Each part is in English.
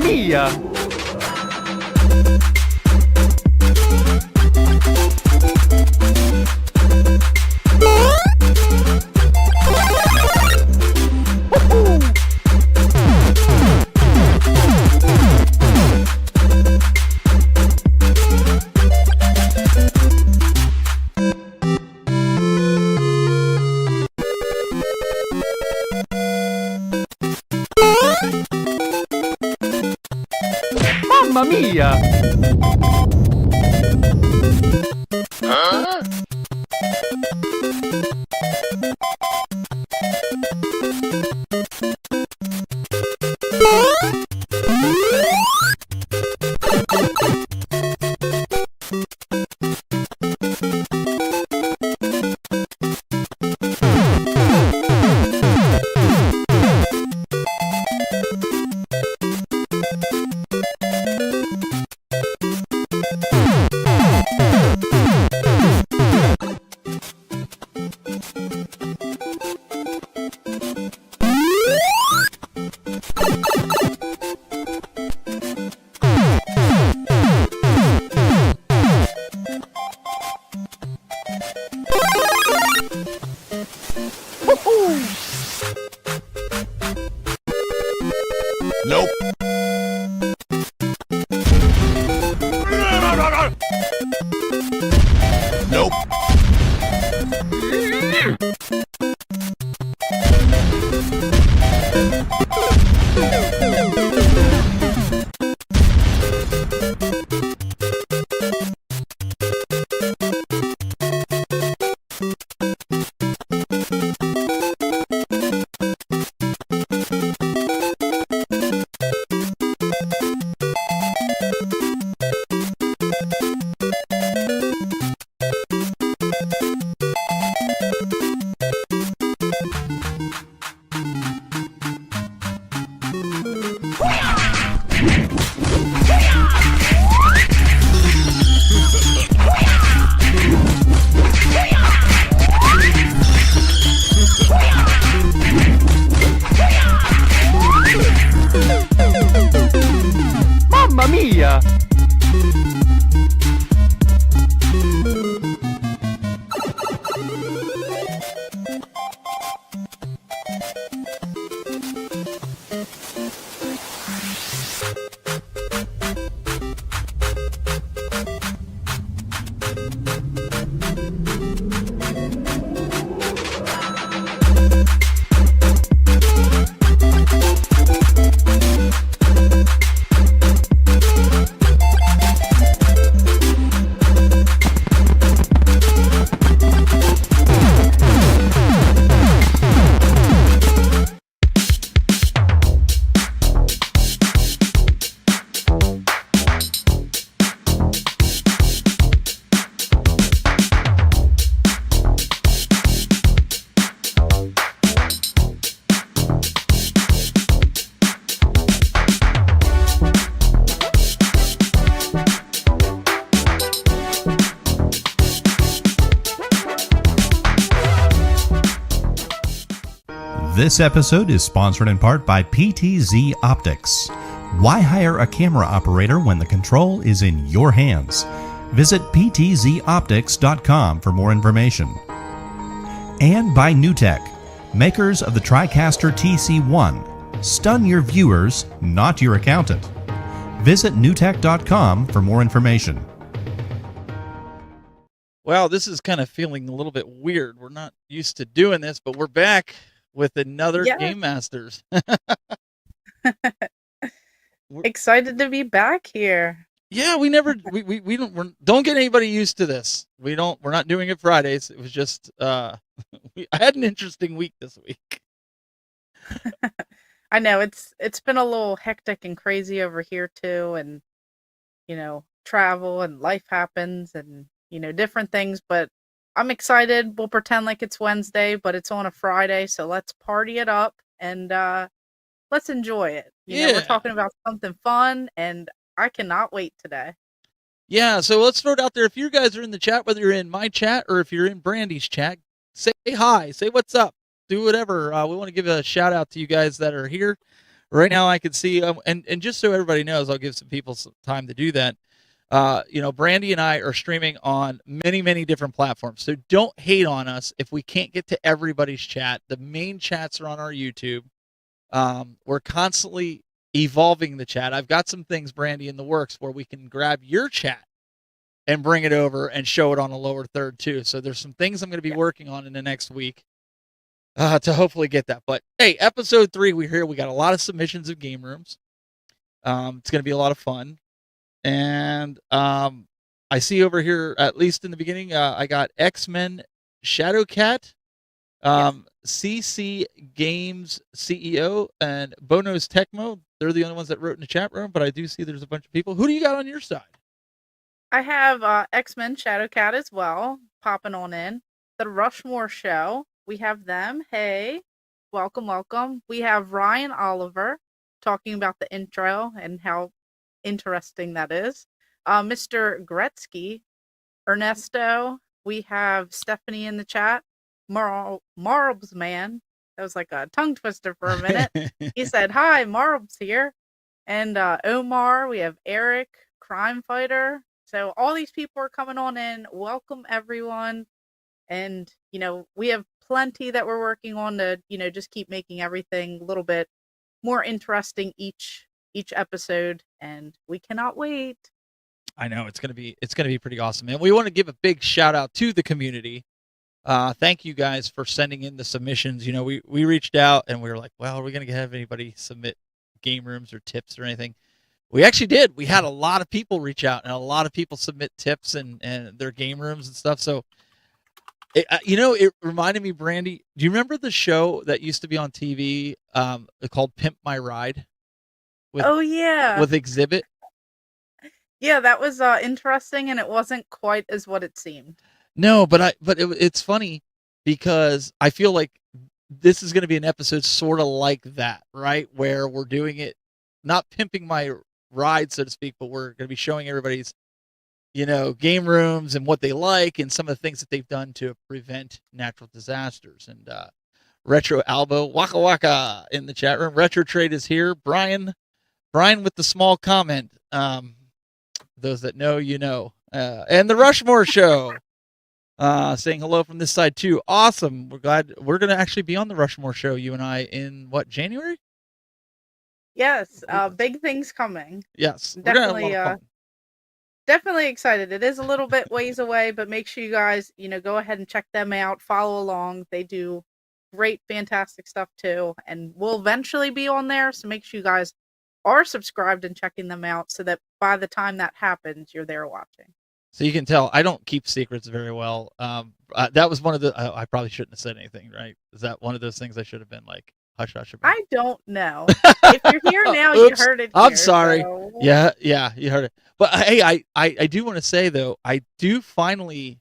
mia! Mamma mia! Huh? Nope. Nope. Mamma mia! This episode is sponsored in part by PTZ Optics. Why hire a camera operator when the control is in your hands? Visit ptzoptics.com for more information. And by NewTek, makers of the TriCaster TC1. Stun your viewers, not your accountant. Visit newtek.com for more information. Wow, this is kind of feeling a little bit weird. We're not used to doing this, but we're back with another Game Masters. Excited to be back here. Yeah, we don't get anybody used to this. We're not doing it Fridays. It was just I had an interesting week this week. I know it's been a little hectic and crazy over here too, and travel and life happens and different things, but I'm excited. We'll pretend like it's Wednesday, but it's on a Friday, so let's party it up and let's enjoy it. We're talking about something fun, and I cannot wait today. Yeah, so let's throw it out there. If you guys are in the chat, whether you're in my chat or if you're in Brandy's chat, say hi, say what's up, do whatever. We want to give a shout out to you guys that are here. right now I can see, and just so everybody knows, I'll give some people some time to do that. Brandy and I are streaming on many, many different platforms. So don't hate on us if we can't get to everybody's chat. The main chats are on our YouTube. We're constantly evolving the chat. I've got some things, Brandy, in the works where we can grab your chat and bring it over and show it on a lower third too. So there's some things I'm going to be working on in the next week to hopefully get that. But hey, episode 3, we're here. We got a lot of submissions of game rooms. It's going to be a lot of fun. And I see over here, at least in the beginning, I got X-Men Shadowcat, CC Games CEO, and Bono's Tecmo. They're the only ones that wrote in the chat room, but I do see there's a bunch of people. Who do you got on your side? I have X-Men Shadowcat as well, popping on in. The Rushmore Show, we have them. Hey, welcome, welcome. We have Ryan Oliver talking about the intro and how interesting that is. Mr. Gretzky, Ernesto, we have Stephanie in the chat. Marbs Man, that was like a tongue twister for a minute. He said, hi, Marbs here. And Omar, we have Eric, Crime Fighter. So all these people are coming on in. Welcome, everyone. And, we have plenty that we're working on to, just keep making everything a little bit more interesting each episode. And we cannot wait. I know it's gonna be pretty awesome, man. We want to give a big shout out to the community. Thank you guys for sending in the submissions. We reached out and we were like, well, are we gonna have anybody submit game rooms or tips or anything? We actually did. We had a lot of people reach out and a lot of people submit tips and their game rooms and stuff. So, it reminded me, Brandy, do you remember the show that used to be on TV called Pimp My Ride? With Exhibit? Yeah, that was interesting, and it wasn't quite as what it seemed. No, but it's funny because I feel like this is going to be an episode sort of like that, right? Where we're doing it, not pimping my ride, so to speak, but we're going to be showing everybody's, game rooms and what they like and some of the things that they've done to prevent natural disasters. And Retro Albo, Waka Waka in the chat room. Retro Trade is here. Brian with the small comment. Those that know, and the Rushmore Show. Saying hello from this side too. Awesome. We're glad we're going to actually be on the Rushmore Show, you and I, in January? Yes. Big things coming. Yes. Definitely excited. It is a little bit ways away, but make sure you guys, go ahead and check them out. Follow along. They do great, fantastic stuff too. And we'll eventually be on there. So make sure you guys are subscribed and checking them out so that by the time that happens, you're there watching. So you can tell I don't keep secrets very well. That was one of the. I probably shouldn't have said anything, right? Is that one of those things I should have been like hush hush about? I don't know. If you're here now, you heard it. I'm sorry. So... Yeah, you heard it. But hey, I do want to say though, I do finally.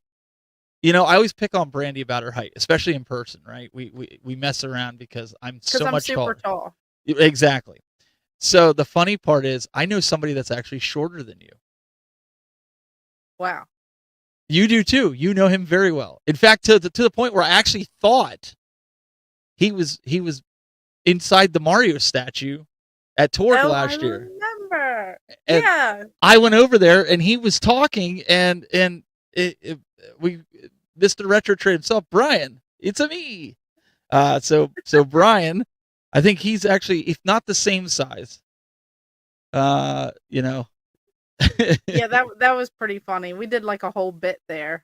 I always pick on Brandy about her height, especially in person, right? We mess around because I'm much super tall. Exactly. So the funny part is, I know somebody that's actually shorter than you. Wow. You do too. You know him very well. In fact, to the point where I actually thought he was inside the Mario statue at Torg last year. I remember. And yeah. I went over there and he was talking and Mr. Retro Trade himself, Brian, it's a me. So Brian, I think he's actually, if not the same size, Yeah, that was pretty funny. We did like a whole bit there.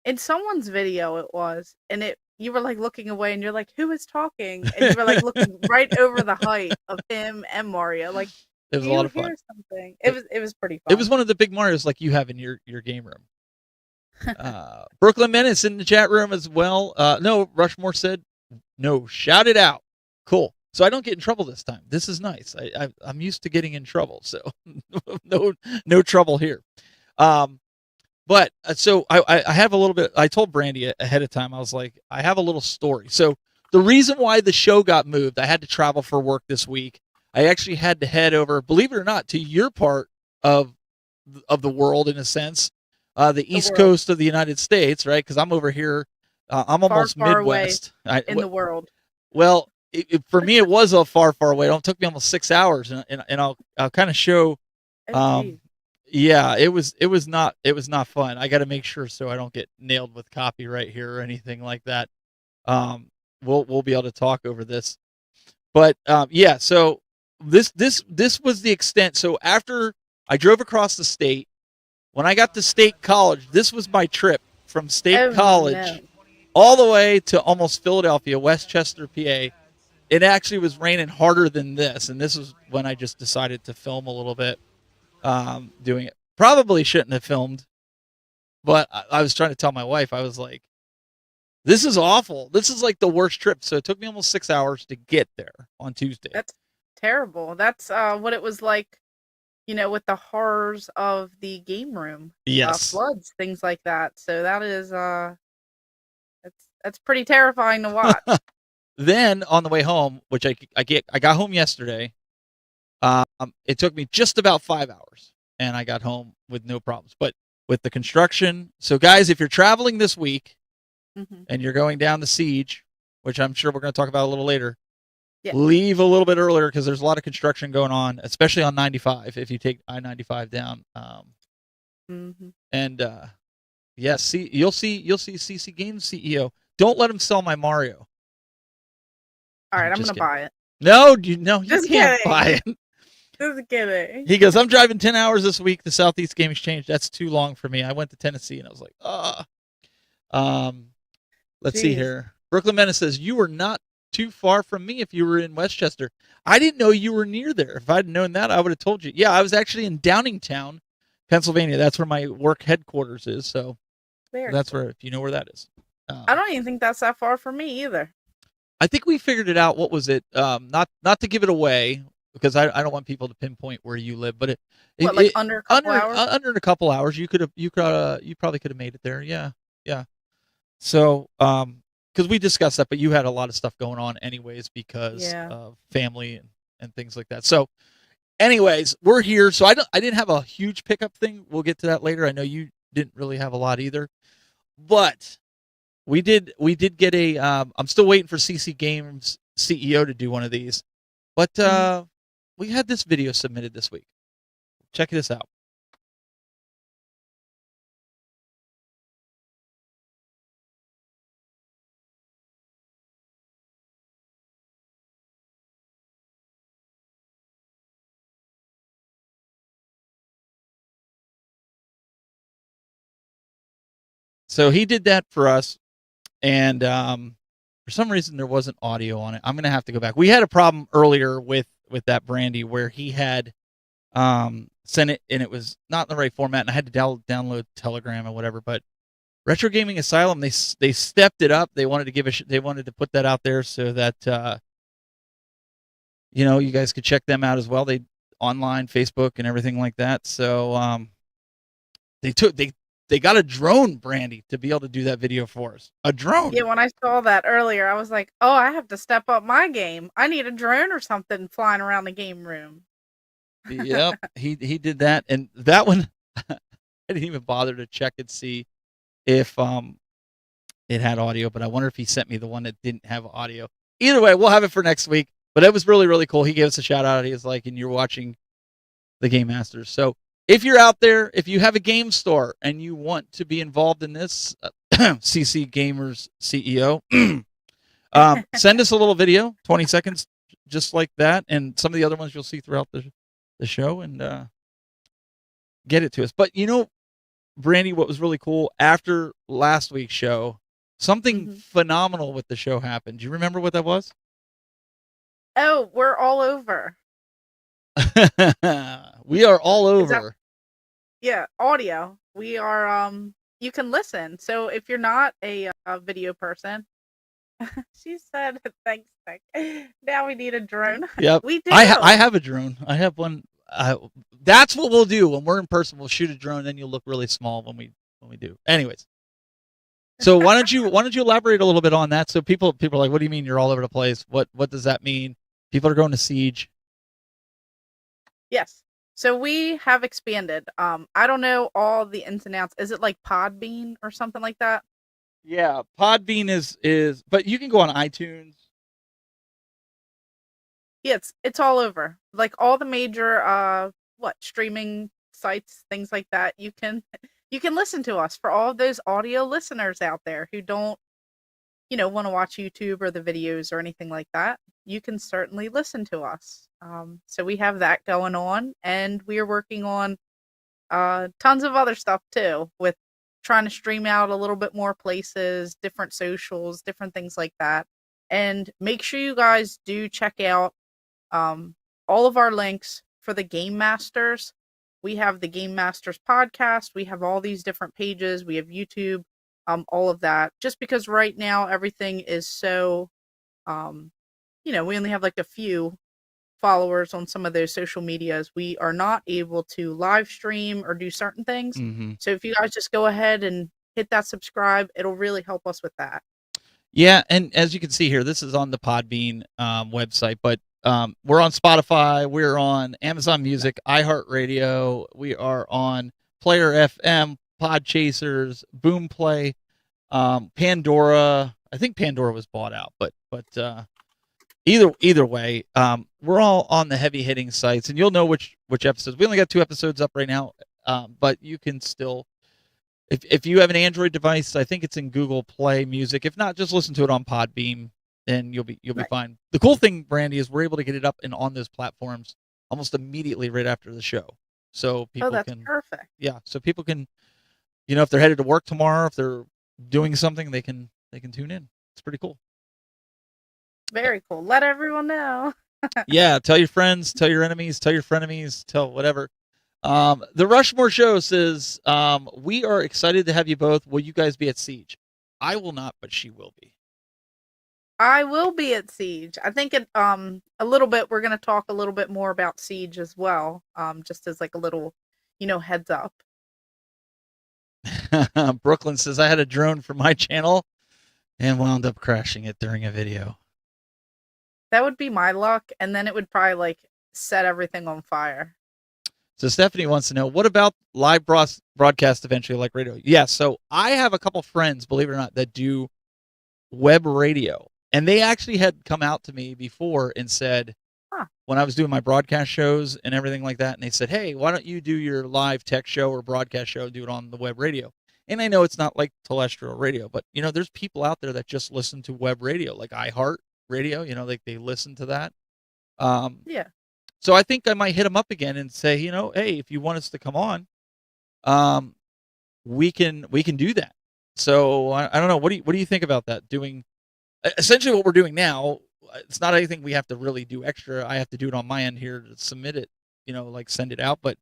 In someone's video it was, and you were like looking away, and you're like, "Who is talking?" And you were like looking right over the height of him and Mario. Like, it was a lot of fun. Something? It was pretty fun. It was one of the big Marios like you have in your game room. Brooklyn Menace in the chat room as well. No, Rushmore said no. Shout it out. Cool. So I don't get in trouble this time. This is nice. I'm used to getting in trouble, so no trouble here. But so I have a little bit. I told Brandy ahead of time. I was like, I have a little story. So the reason why the show got moved, I had to travel for work this week. I actually had to head over, believe it or not, to your part of the world in a sense, the East Coast of the United States, right? Because I'm over here. I'm almost far Midwest away in the world. Well. for me, it was a far away. It took me almost 6 hours, and I'll kind of show. Oh, geez. Yeah, it was not fun. I got to make sure so I don't get nailed with copyright here or anything like that. We'll be able to talk over this, but yeah. So this was the extent. So after I drove across the state, when I got to State College, this was my trip from State College No. all the way to almost Philadelphia, Westchester, PA. It actually was raining harder than this, and this was when I just decided to film a little bit. Doing it. Probably shouldn't have filmed, but I was trying to tell my wife, I was like, this is awful. This is like the worst trip. So it took me almost 6 hours to get there on Tuesday. That's terrible. That's what it was like, with the horrors of the game room. Yes. Floods, things like that. So that is that's pretty terrifying to watch. Then on the way home, which I got home yesterday, it took me just about 5 hours, and I got home with no problems. But with the construction, so guys, if you're traveling this week and you're going down the Siege, which I'm sure we're going to talk about a little later, leave a little bit earlier because there's a lot of construction going on, especially on 95. If you take I-95 down, and yes, you'll see CC Games CEO. Don't let him sell my Mario. All right, I'm going to buy it. No, you can't buy it. Just kidding. He goes, I'm driving 10 hours this week to Southeast Game Exchange. That's too long for me. I went to Tennessee, and I was like, let's see here. Brooklyn Menace says, you were not too far from me if you were in Westchester. I didn't know you were near there. If I'd known that, I would have told you. Yeah, I was actually in Downingtown, Pennsylvania. That's where my work headquarters is. So that's where, if you know where that is. I don't even think that's that far from me either. I think we figured it out. What was it? Not to give it away, because I don't want people to pinpoint where you live, but under a couple hours? Under a couple hours, you probably could have made it there. Yeah. So, because we discussed that, but you had a lot of stuff going on anyways because of family and things like that. So, anyways, we're here. So I didn't have a huge pickup thing. We'll get to that later. I know you didn't really have a lot either, but we did get a. I'm still waiting for CC Games CEO to do one of these, but we had this video submitted this week. Check this out. So he did that for us, and for some reason there wasn't audio on it. I'm gonna have to go back. We had a problem earlier with that Brandy where he had sent it and it was not in the right format, and I had to download Telegram or whatever. But Retro Gaming Asylum, they stepped it up. They wanted to they wanted to put that out there so that you guys could check them out as well. They online, Facebook, and everything like that. So they got a drone, Brandy, to be able to do that video for us. A drone. Yeah, when I saw that earlier, I was like, oh, I have to step up my game. I need a drone or something flying around the game room. Yep, he did that, and that one I didn't even bother to check and see if it had audio, but I wonder if he sent me the one that didn't have audio. Either way, we'll have it for next week. But it was really, really cool. He gave us a shout out. He was like, and you're watching the Game Masters. So if you're out there, if you have a game store and you want to be involved in this, CC Gamers CEO, send us a little video, 20 seconds, just like that, and some of the other ones you'll see throughout the show, and get it to us. But Brandy, what was really cool after last week's show, something phenomenal with the show happened. Do you remember what that was? Oh, we're all over. We are all over. Yeah, audio. We are you can listen. So if you're not a video person, she said thanks, Nick. Now we need a drone. Yep. We do. I have a drone. I have one. That's what we'll do when we're in person. We'll shoot a drone, then you'll look really small when we do. Anyways. So why don't you elaborate a little bit on that? So people are like, what do you mean you're all over the place? What does that mean? People are going to Siege. Yes. So we have expanded. I don't know all the ins and outs. Is it like Podbean or something like that? Yeah, Podbean is, but you can go on iTunes. Yeah, it's all over. Like all the major streaming sites, things like that. You can listen to us for all of those audio listeners out there who don't, want to watch YouTube or the videos or anything like that. You can certainly listen to us. So we have that going on, and we are working on tons of other stuff too, with trying to stream out a little bit more places, different socials, different things like that. And make sure you guys do check out all of our links for the Game Masters. We have the Game Masters podcast. We have all these different pages. We have YouTube, all of that. Just because right now everything is so, we only have like a few followers on some of those social medias. We are not able to live stream or do certain things. Mm-hmm. So if you guys just go ahead and hit that subscribe, it'll really help us with that. Yeah, and as you can see here, this is on the Podbean website, but we're on Spotify, we're on Amazon Music, iHeartRadio, we are on Player FM, Podchasers, Boomplay, Pandora. I think Pandora was bought out, but either way, we're all on the heavy hitting sites, and you'll know which episodes. We only got 2 episodes up right now, but you can still. If you have an Android device, I think it's in Google Play Music. If not, just listen to it on Podbeam, and you'll be fine. The cool thing, Brandy, is we're able to get it up and on those platforms almost immediately right after the show. So people that's perfect. Yeah, so people can, if they're headed to work tomorrow, if they're doing something, they can tune in. It's pretty cool. Very cool. Let everyone know. Yeah, tell your friends, tell your enemies, tell your frenemies, tell whatever. The Rushmore Show says, we are excited to have you both. Will you guys be at Siege? I will not, but she will be. I will be at Siege. I think a little bit, we're going to talk a little bit more about Siege as well. Just as like a little, heads up. Brooklyn says, I had a drone for my channel and wound up crashing it during a video. That would be my luck. And then it would probably like set everything on fire. So Stephanie wants to know, what about live broadcast eventually like radio? Yeah, so I have a couple friends, believe it or not, that do web radio. And they actually had come out to me before and said, when I was doing my broadcast shows and everything like that, and they said, hey, why don't you do your live tech show or broadcast show, do it on the web radio? And I know it's not like terrestrial radio, but, there's people out there that just listen to web radio, like iHeart Radio, like they listen to that. Yeah. So I think I might hit them up again and say, hey, if you want us to come on, we can do that. So I don't know. What do you think about that? Doing essentially what we're doing now. It's not anything we have to really do extra. I have to do it on my end here to submit it, like send it out, but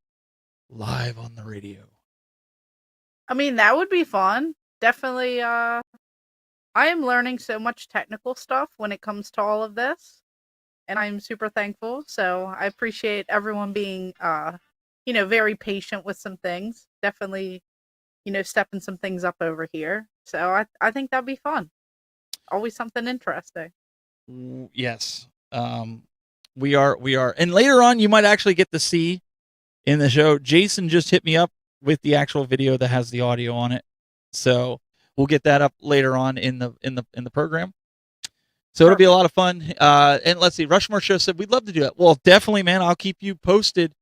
live on the radio. I mean, that would be fun. Definitely. I am learning so much technical stuff when it comes to all of this. And I'm super thankful. So I appreciate everyone being, very patient with some things. Definitely, stepping some things up over here. So I think that'd be fun. Always something interesting. Yes. We are. And later on, you might actually get to see in the show. Jason just hit me up with the actual video that has the audio on it. So we'll get that up later on in the program. So it'll be a lot of fun. And let's see, Rushmore Show said, we'd love to do that. Well, definitely, man. I'll keep you posted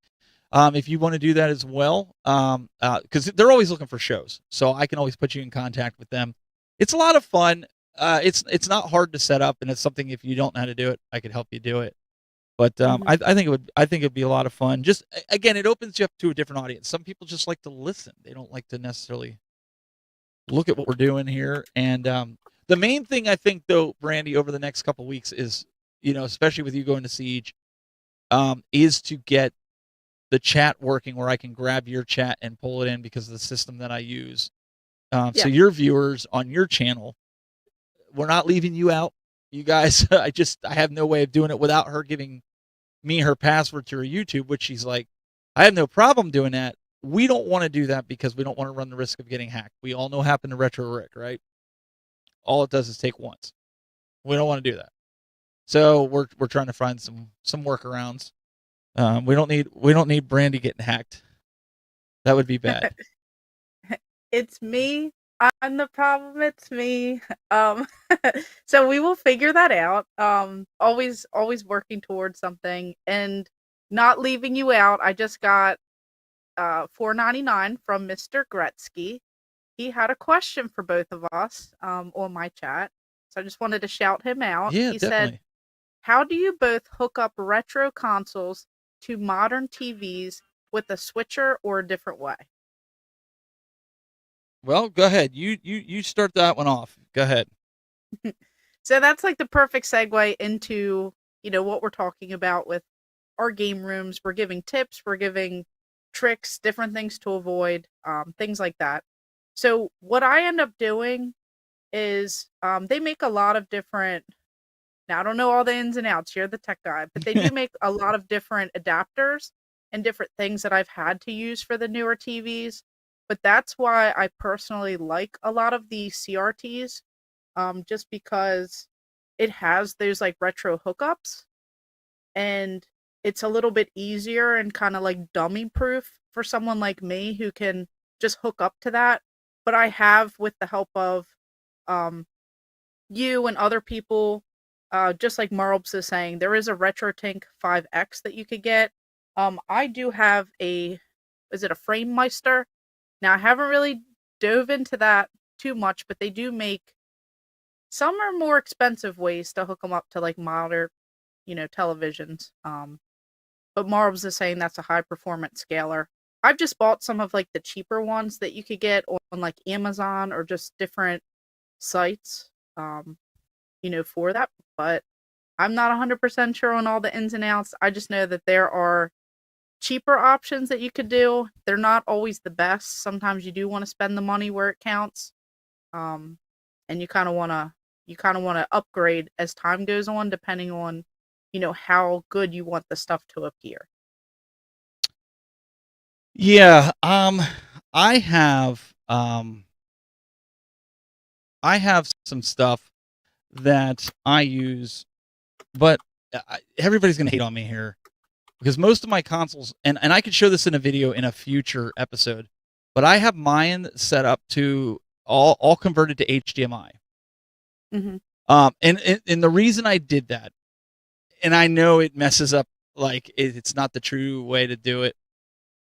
if you want to do that as well. Because they're always looking for shows. So I can always put you in contact with them. It's a lot of fun. It's not hard to set up, and it's something, if you don't know how to do it, I could help you do it. But I think it'd be a lot of fun. Just, again, it opens you up to a different audience. Some people just like to listen. They don't like to necessarily look at what we're doing here. And the main thing I think, though, Brandy, over the next couple of weeks is, especially with you going to Siege, is to get the chat working where I can grab your chat and pull it in because of the system that I use. So your viewers on your channel, we're not leaving you out. You guys, I have no way of doing it without her giving me her password to her YouTube, which she's like, I have no problem doing that. We don't want to do that because we don't want to run the risk of getting hacked. We all know what happened to Retro Rick, right? All it does is take once. We don't want to do that. So we're trying to find some workarounds. We don't need Brandy getting hacked. That would be bad. It's me I'm the problem, it's me. Um, so we will figure that out. Always working towards something and not leaving you out. I just got $4.99 from Mr. Gretzky. He had a question for both of us on my chat. So I just wanted to shout him out. Yeah, He said, definitely. how do you both hook up retro consoles to modern TVs with a switcher or a different way? Well, go ahead. You start that one off. Go ahead. So that's like the perfect segue into, what we're talking about with our game rooms. We're giving tips, we're giving tricks, different things to avoid, things like that. So what I end up doing is they make a lot of different. Now I don't know all the ins and outs. You're the tech guy, but they do make a lot of different adapters and different things that I've had to use for the newer TVs. But that's why I personally like a lot of the CRTs, just because it has those like retro hookups and it's a little bit easier and kind of like dummy proof for someone like me who can just hook up to that. But I have, with the help of um, you and other people, just like Marlbs is saying, there is a RetroTink 5X that you could get. I do have is it a Frame Meister? Now, I haven't really dove into that too much, but they do make some are more expensive ways to hook them up to like modern, televisions. But Marbles is saying that's a high performance scaler. I've just bought some of like the cheaper ones that you could get on like Amazon or just different sites, for that. But I'm not 100% sure on all the ins and outs. I just know that there are cheaper options that you could do. They're not always the best. Sometimes you do want to spend the money where it counts. And you kind of want to upgrade as time goes on, depending on, how good you want the stuff to appear. Yeah. I have um, I have some stuff that I use, but everybody's gonna hate on me here because most of my consoles, and I could show this in a video in a future episode, but I have mine set up to all converted to HDMI. Mm-hmm. And the reason I did that, and I know it messes up, like it's not the true way to do it.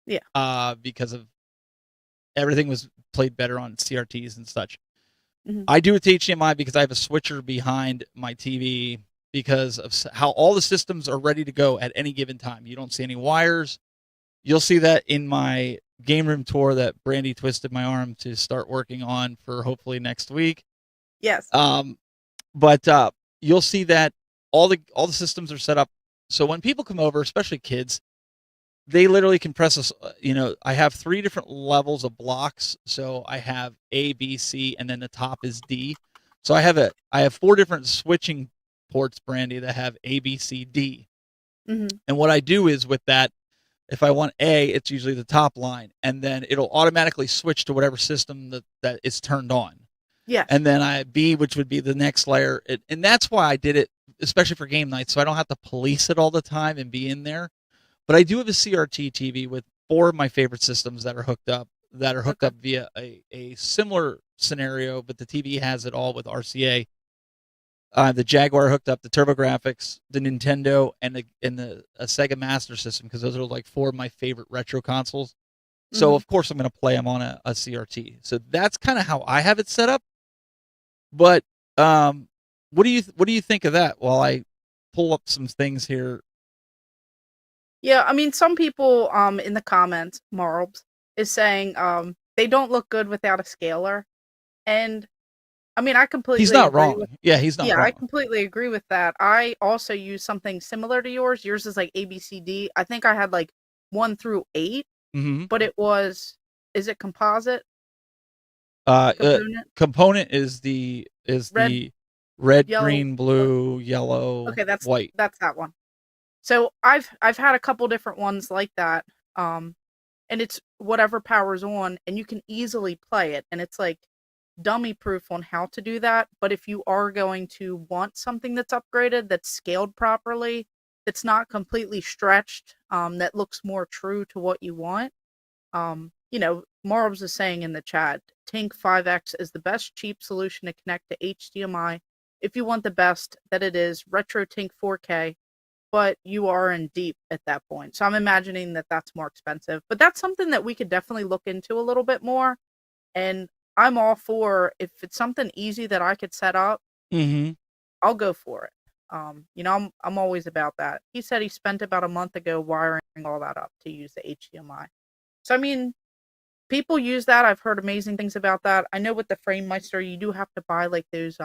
Yeah. Because of everything was played better on CRTs and such. Mm-hmm. I do it to HDMI because I have a switcher behind my TV because of how all the systems are ready to go at any given time. You don't see any wires. You'll see that in my game room tour that Brandy twisted my arm to start working on for hopefully next week. Yes. But you'll see that all the systems are set up. So when people come over, especially kids, they literally can press us. I have 3 different levels of blocks. So I have A, B, C, and then the top is D. So I have 4 different switching ports, Brandy, that have A, B, C, D. Mm-hmm. And what I do is with that, if I want A, it's usually the top line, and then it'll automatically switch to whatever system that is turned on. Yes. And then B, which would be the next layer. And that's why I did it, especially for game nights, so I don't have to police it all the time and be in there. But I do have a CRT TV with 4 of my favorite systems that are hooked up via a similar scenario, but the TV has it all with RCA. The Jaguar hooked up the TurboGrafx, the Nintendo, and the Sega Master System, because those are like 4 of my favorite retro consoles. So Mm-hmm. of course I'm going to play them on a CRT. So that's kind of how I have it set up. But what do you think of that? While I pull up some things here. Yeah, I mean, some people in the comments, Marlbs is saying they don't look good without a scaler, and I mean, I completely He's not agree wrong. with. Yeah, he's not Yeah, I wrong. completely agree with that. I also use something similar to yours. Yours is like ABCD. I think I had like 1 through 8, Mm-hmm. but is it composite Uh, uh, component? component is the Red, red, yellow. green, blue, yellow, Okay, white. that's that one. So I've had a couple different ones like that. Um, and it's whatever powers on, and you can easily play it, and it's like dummy proof on how to do that. But if you are going to want something that's upgraded, that's scaled properly, that's not completely stretched, that looks more true to what you want, Marbs is saying in the chat, Tink 5X is the best cheap solution to connect to HDMI if you want the best that it is Retro Tink 4K, but you are in deep at that point. So I'm imagining that that's more expensive. But that's something that we could definitely look into a little bit more. And I'm all for, if it's something easy that I could set up, I'll go for it. I'm always about that. He said he spent about a month ago wiring all that up to use the HDMI. So, I mean, people use that. I've heard amazing things about that. I know with the FrameMeister, you do have to buy like those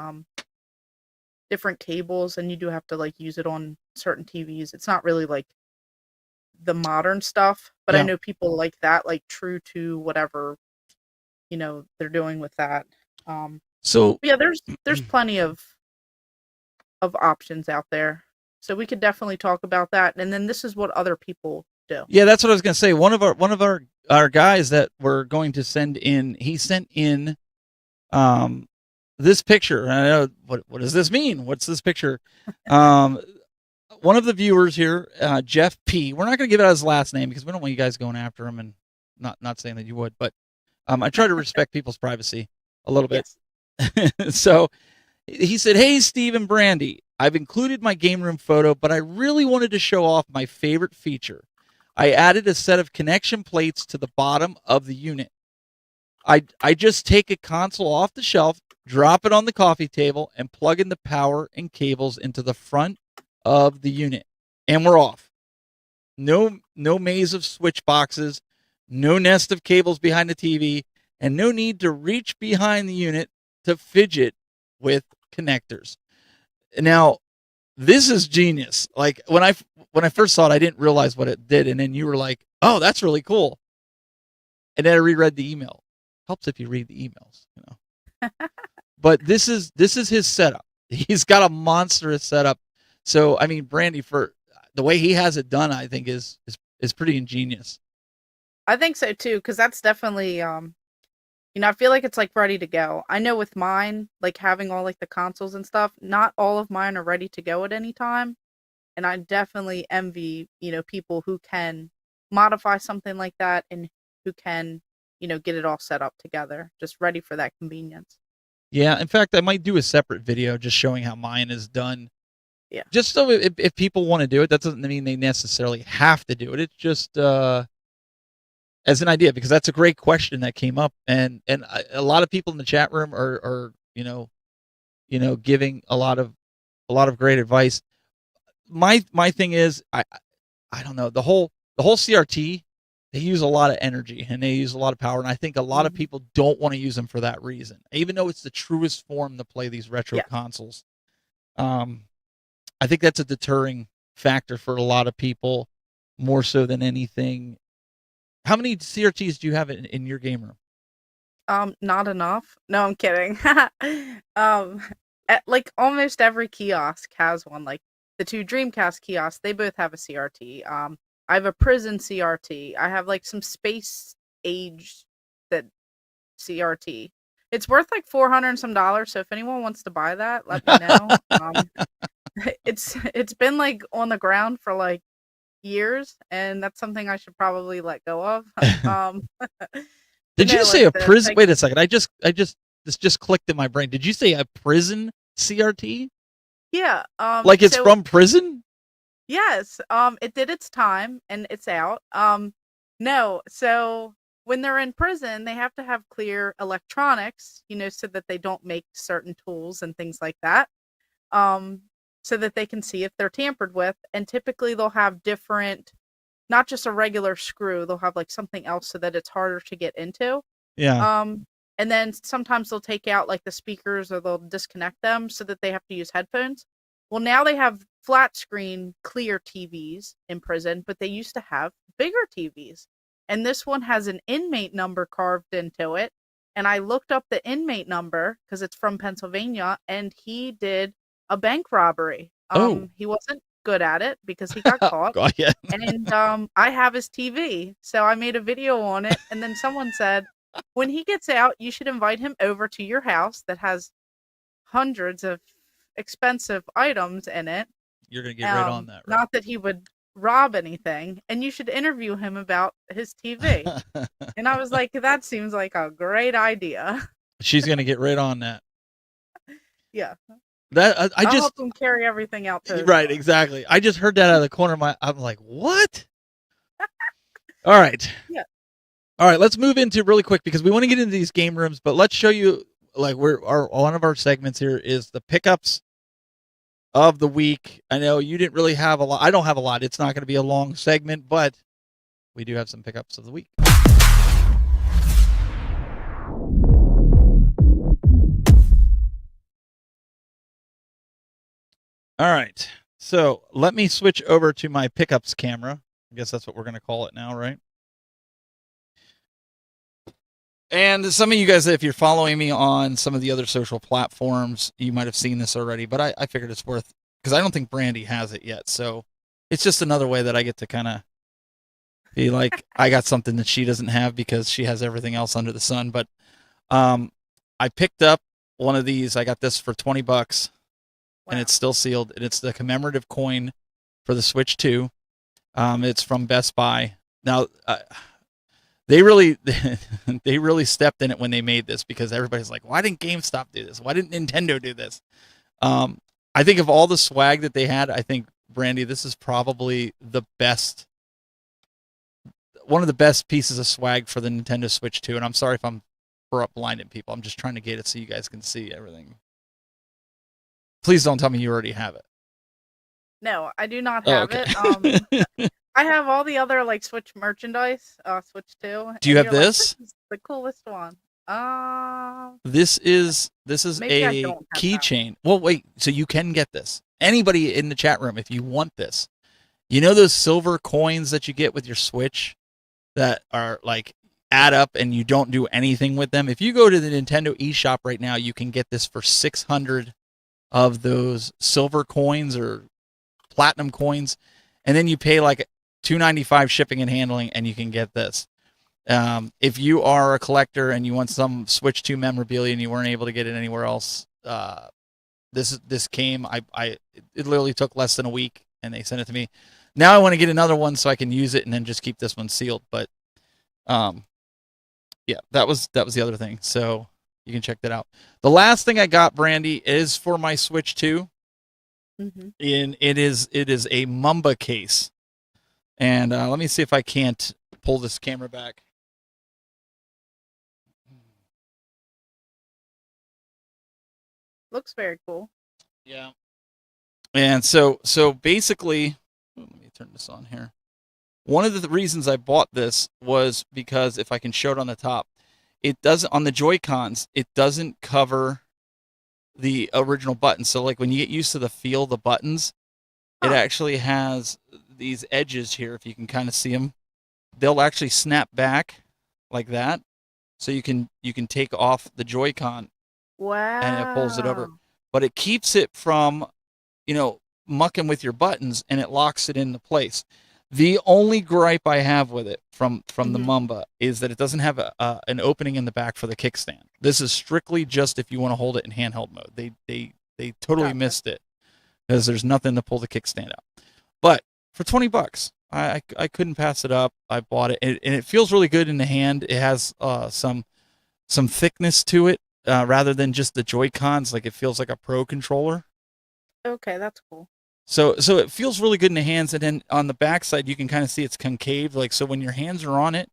different cables, and you do have to like use it on certain TVs. It's not really like the modern stuff, but I know people like that, like true to whatever they're doing with that. So yeah, there's plenty of options out there, so we could definitely talk about that. And then this is what other people do. Yeah, that's what I was gonna say. One of our guys that we're going to send in, he sent in this picture. And I know what does this mean? What's this picture? One of the viewers here, Jeff P. We're not going to give out his last name because we don't want you guys going after him, and not saying that you would, but I try to respect people's privacy a little bit. Yes. So he said, "Hey, Steve and Brandy, I've included my game room photo, but I really wanted to show off my favorite feature. I added a set of connection plates to the bottom of the unit. I just take a console off the shelf, drop it on the coffee table, and plug in the power and cables into the front of the unit, and we're off. No maze of switch boxes, no nest of cables behind the TV, and no need to reach behind the unit to fidget with connectors." Now, this is genius. Like when I first saw it, I didn't realize what it did, and then you were like, "Oh, that's really cool." And then I reread the email. Helps if you read the emails, But this is his setup. He's got a monstrous setup. So I mean, Brandy, for the way he has it done, I think is pretty ingenious. I think so too, because that's definitely I feel like it's like ready to go. I know with mine, like having all like the consoles and stuff, not all of mine are ready to go at any time. And I definitely envy, people who can modify something like that and who can, get it all set up together, just ready for that convenience. Yeah, in fact, I might do a separate video just showing how mine is done. Yeah. Just so if people want to do it, that doesn't mean they necessarily have to do it. It's just as an idea, because that's a great question that came up, and a lot of people in the chat room are giving a lot of great advice. My thing is, I don't know, the whole CRT, they use a lot of energy and they use a lot of power, and I think a lot of people don't want to use them for that reason, even though it's the truest form to play these retro consoles. I think that's a deterring factor for a lot of people, more so than anything. How many CRTs do you have in your game room? Not enough. No, I'm kidding. Like almost every kiosk has one. Like the two Dreamcast kiosks, they both have a CRT. I have a Prison CRT. I have like some Space Age that CRT. It's worth like $400 and some. So if anyone wants to buy that, let me know. It's been like on the ground for like years, and that's something I should probably let go of. Did you say a prison? Wait a second. This just clicked in my brain. Did you say a Prison CRT? Yeah. Like it's from prison? Yes. It did its time and it's out. No. So when they're in prison, they have to have clear electronics, so that they don't make certain tools and things like that. So that they can see if they're tampered with. And typically they'll have different, not just a regular screw, they'll have like something else so that it's harder to get into. Yeah. And then sometimes they'll take out like the speakers, or they'll disconnect them so that they have to use headphones. Well, now they have flat screen clear TVs in prison, but they used to have bigger TVs. And this one has an inmate number carved into it. And I looked up the inmate number because it's from Pennsylvania, and he did a bank robbery. He wasn't good at it because he got caught. God, yeah. And I have his TV, so I made a video on it. And then someone said, when he gets out, you should invite him over to your house that has hundreds of expensive items in it. You're gonna get right on that, right? Not that he would rob anything, and you should interview him about his TV. And I was like, that seems like a great idea. She's gonna get right on that. Yeah. That I I'll just help him carry everything out to his right, car. exactly. I just heard that out of the corner of my. I'm like, what? All right. Yeah. All right. Let's move into really quick because we want to get into these game rooms, but let's show you like one of our segments here is the pickups of the week. I know you didn't really have a lot. I don't have a lot. It's not going to be a long segment, but we do have some pickups of the week. All right. So let me switch over to my pickups camera. I guess that's what we're going to call it now, right? And some of you guys, if you're following me on some of the other social platforms, you might have seen this already, but I figured it's worth, because I don't think Brandy has it yet. So it's just another way that I get to kind of be like, I got something that she doesn't have because she has everything else under the sun. But I picked up one of these. I got this for $20. Wow. And it's still sealed. And it's the commemorative coin for the Switch 2. It's from Best Buy. Now, they really stepped in it when they made this because everybody's like, why didn't GameStop do this? Why didn't Nintendo do this? I think of all the swag that they had, I think, Brandy, this is probably the best, one of the best pieces of swag for the Nintendo Switch 2. And I'm sorry if I'm blinding people. I'm just trying to get it so you guys can see everything. Please don't tell me you already have it. No, I do not have okay. it. I have all the other like Switch merchandise, Switch 2. Do you have this? This is the coolest one. This is Maybe I a don't have keychain. Well, wait. So you can get this. Anybody in the chat room, if you want this, you know those silver coins that you get with your Switch that are like add up and you don't do anything with them. If you go to the Nintendo eShop right now, you can get this for 600 of those silver coins or platinum coins, and then you pay like $2.95 shipping and handling, and you can get this. If you are a collector and you want some Switch 2 memorabilia and you weren't able to get it anywhere else, this came. It literally took less than a week, and they sent it to me. Now I want to get another one so I can use it and then just keep this one sealed. But yeah, that was the other thing. So you can check that out. The last thing I got, Brandy, is for my Switch 2. Mm-hmm. And it is a Mamba case. And let me see if I can't pull this camera back. Looks very cool. Yeah. And so basically, let me turn this on here. One of the reasons I bought this was because if I can show it on the top, it doesn't, on the Joy-Cons, it doesn't cover the original buttons. So like when you get used to the feel of the buttons, it actually has these edges here. If you can kind of see them, they'll actually snap back like that. So you can take off the Joy-Con. Wow. And it pulls it over. But it keeps it from, mucking with your buttons, and it locks it into place. The only gripe I have with it from the Mamba is that it doesn't have an opening in the back for the kickstand. This is strictly just if you want to hold it in handheld mode. They totally missed it because there's nothing to pull the kickstand out. But for $20, I couldn't pass it up. I bought it, and it feels really good in the hand. It has some thickness to it rather than just the Joy-Cons. Like it feels like a Pro controller. Okay, that's cool. So it feels really good in the hands, and then on the back side you can kind of see it's concave. Like so, when your hands are on it,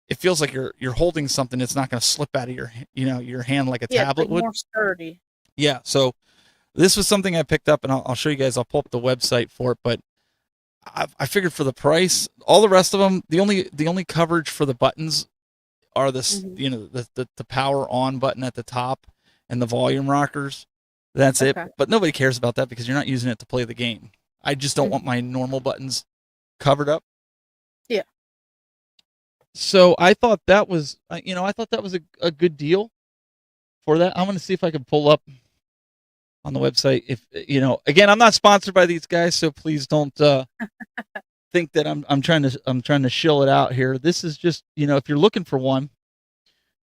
it feels like you're holding something. It's not going to slip out of your hand like a tablet would. More sturdy. Yeah. So this was something I picked up, and I'll show you guys. I'll pull up the website for it, but I figured for the price, all the rest of them, the only coverage for the buttons are this, the power on button at the top and the volume rockers. That's it. But nobody cares about that because you're not using it to play the game. I just don't want my normal buttons covered up. Yeah. So I thought that was, a good deal for that. I'm going to see if I can pull up on the website. If again, I'm not sponsored by these guys, so please don't think that I'm trying to shill it out here. This is just, if you're looking for one,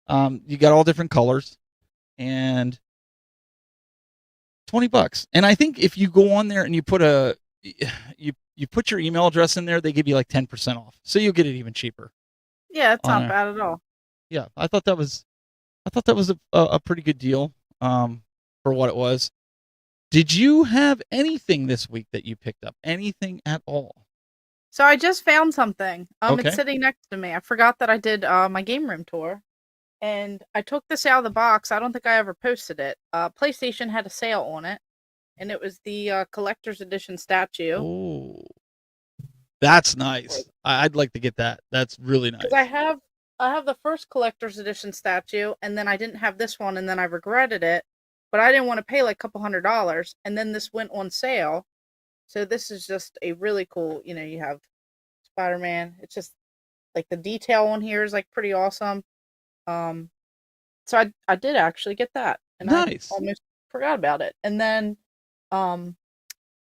you got all different colors and $20. And I think if you go on there and you put you put your email address in there, they give you like 10% off, so you'll get it even cheaper. Yeah, it's On not bad at all. Yeah, I thought that was a pretty good deal for what it was. Did you have anything this week that you picked up? Anything at all? So I just found something. Okay. It's sitting next to me. I forgot that I did my game room tour, and I took this out of the box. I don't think I ever posted it. PlayStation had a sale on it, and it was the collector's edition statue. Oh, that's nice. I'd like to get that. That's really nice. Because I have the first collector's edition statue, and then I didn't have this one, and then I regretted it. But I didn't want to pay like a couple $100, and then this went on sale. So this is just a really cool, you have Spider-Man. It's just like the detail on here is like pretty awesome. So I did actually get that, and nice. I almost forgot about it. And then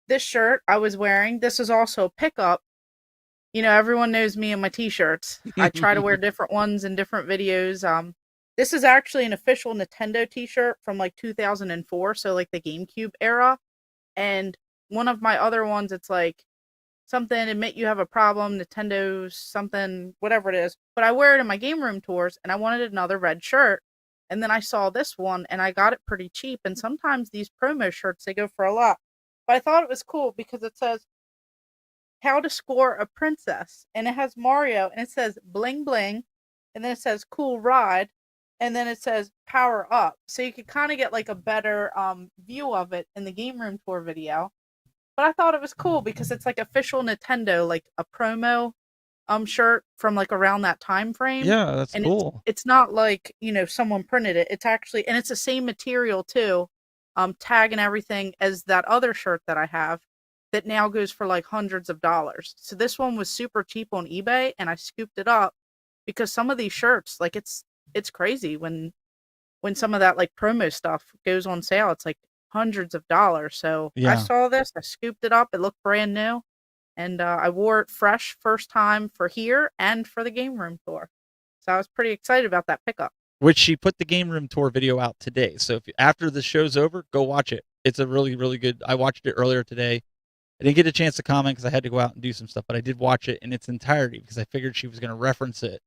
this shirt I was wearing, this is also a pickup. Everyone knows me and my t-shirts. I try to wear different ones in different videos. This is actually an official Nintendo t-shirt from like 2004, so like the GameCube era. And one of my other ones, it's like something, admit you have a problem, Nintendo's something, whatever it is. But I wear it in my game room tours, and I wanted another red shirt. And then I saw this one, and I got it pretty cheap. And sometimes these promo shirts, they go for a lot. But I thought it was cool because it says, how to score a princess. And it has Mario, and it says bling bling. And then it says cool ride. And then it says power up. So you could kind of get like a better view of it in the game room tour video. But I thought it was cool because it's like official Nintendo, like a promo shirt from like around that time frame. Yeah, that's and cool. It's not like, someone printed it. It's actually, and it's the same material too, tag and everything as that other shirt that I have that now goes for like hundreds of dollars. So this one was super cheap on eBay, and I scooped it up because some of these shirts, like it's crazy when some of that like promo stuff goes on sale. It's like hundreds of dollars. So Yeah. I saw this, I scooped it up. It looked brand new, and I wore it fresh first time for here and for the game room tour. So I was pretty excited about that pickup. Which she put the game room tour video out today. So if after the show's over, go watch it. It's a really, really good. I watched it earlier today. I didn't get a chance to comment because I had to go out and do some stuff, but I did watch it in its entirety because I figured she was going to reference it,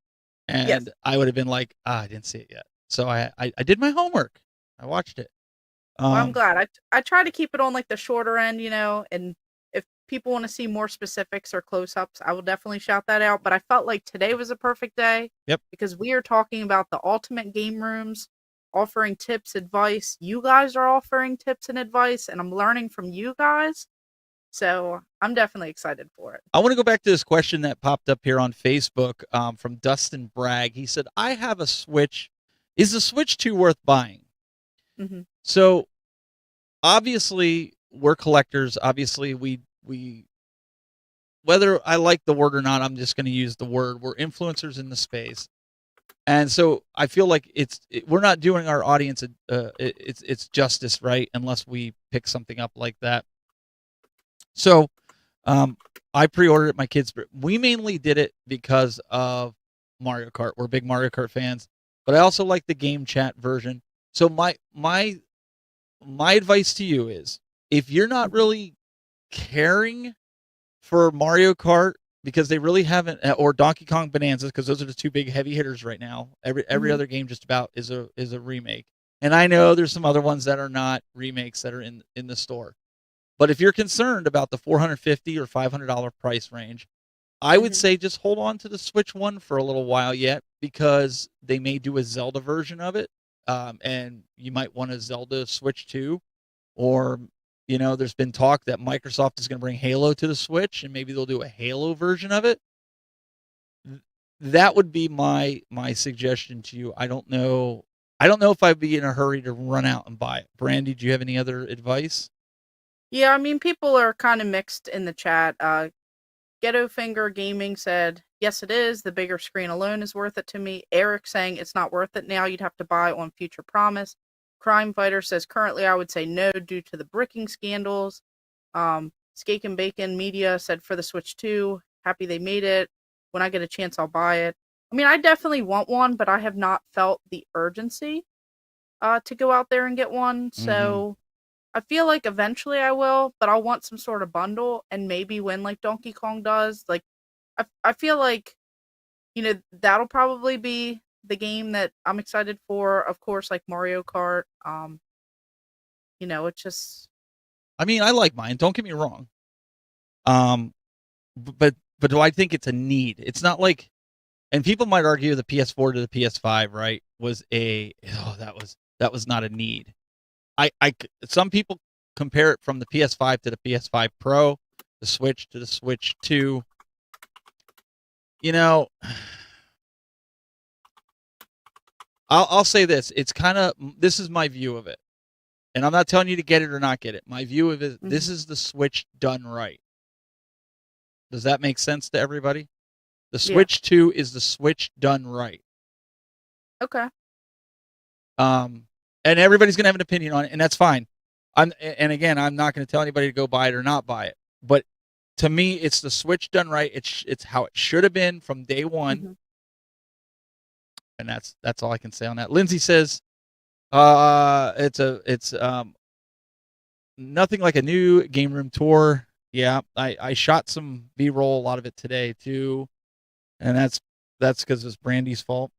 and Yes. I would have been like, I didn't see it yet. So I did my homework. I watched it. Well, I'm glad. I try to keep it on like the shorter end, and if people want to see more specifics or close-ups, I will definitely shout that out. But I felt like today was a perfect day. Yep. Because we are talking about the ultimate game rooms, offering tips, advice. You guys are offering tips and advice, and I'm learning from you guys. So I'm definitely excited for it. I want to go back to this question that popped up here on Facebook from Dustin Bragg. He said, I have a Switch. Is the Switch 2 worth buying? Mm-hmm. So obviously we're collectors. Obviously we whether I like the word or not, I'm just going to use the word. We're influencers in the space. And so I feel like we're not doing our audience it's justice, right? Unless we pick something up like that. So I pre-ordered it. My kids, we mainly did it because of Mario Kart. We're big Mario Kart fans, but I also like the game chat version. So my advice to you is, if you're not really caring for Mario Kart, because they really haven't, or Donkey Kong Bonanzas, because those are the two big heavy hitters right now. Every other game just about is a remake. And I know there's some other ones that are not remakes that are in the store. But if you're concerned about the $450 or $500 price range, I would say just hold on to the Switch 1 for a little while yet, because they may do a Zelda version of it. And you might want a Zelda Switch 2, or, there's been talk that Microsoft is going to bring Halo to the Switch, and maybe they'll do a Halo version of it. That would be my suggestion to you. I don't know if I'd be in a hurry to run out and buy it. Brandy, do you have any other advice? Yeah, I mean, people are kind of mixed in the chat. Ghetto Finger Gaming said, yes, it is. The bigger screen alone is worth it to me. Eric saying it's not worth it now. You'd have to buy on future promise. Crime Fighter says, currently I would say no due to the bricking scandals. Skake and Bacon Media said, for the Switch 2, happy they made it. When I get a chance, I'll buy it. I mean, I definitely want one, but I have not felt the urgency to go out there and get one. So I feel like eventually I will, but I'll want some sort of bundle, and maybe when like Donkey Kong does, like I feel like, that'll probably be the game that I'm excited for. Of course, like Mario Kart. It's just I mean, I like mine. Don't get me wrong. But do I think it's a need? It's not like, and people might argue the PS4 to the PS5, right, that was not a need. Some people compare it from the PS5 to the PS5 Pro, the Switch to the Switch 2. I'll say this. This is my view of it. And I'm not telling you to get it or not get it. My view of it, this is the Switch done right. Does that make sense to everybody? The Switch 2 is the Switch done right. Okay. And everybody's going to have an opinion on it, and that's fine. And again, I'm not going to tell anybody to go buy it or not buy it. But to me, it's the Switch done right. It's how it should have been from day one. Mm-hmm. And that's all I can say on that. Lindsay says, it's nothing like a new game room tour. Yeah, I shot some B-roll, a lot of it today too, and that's because it's Brandy's fault.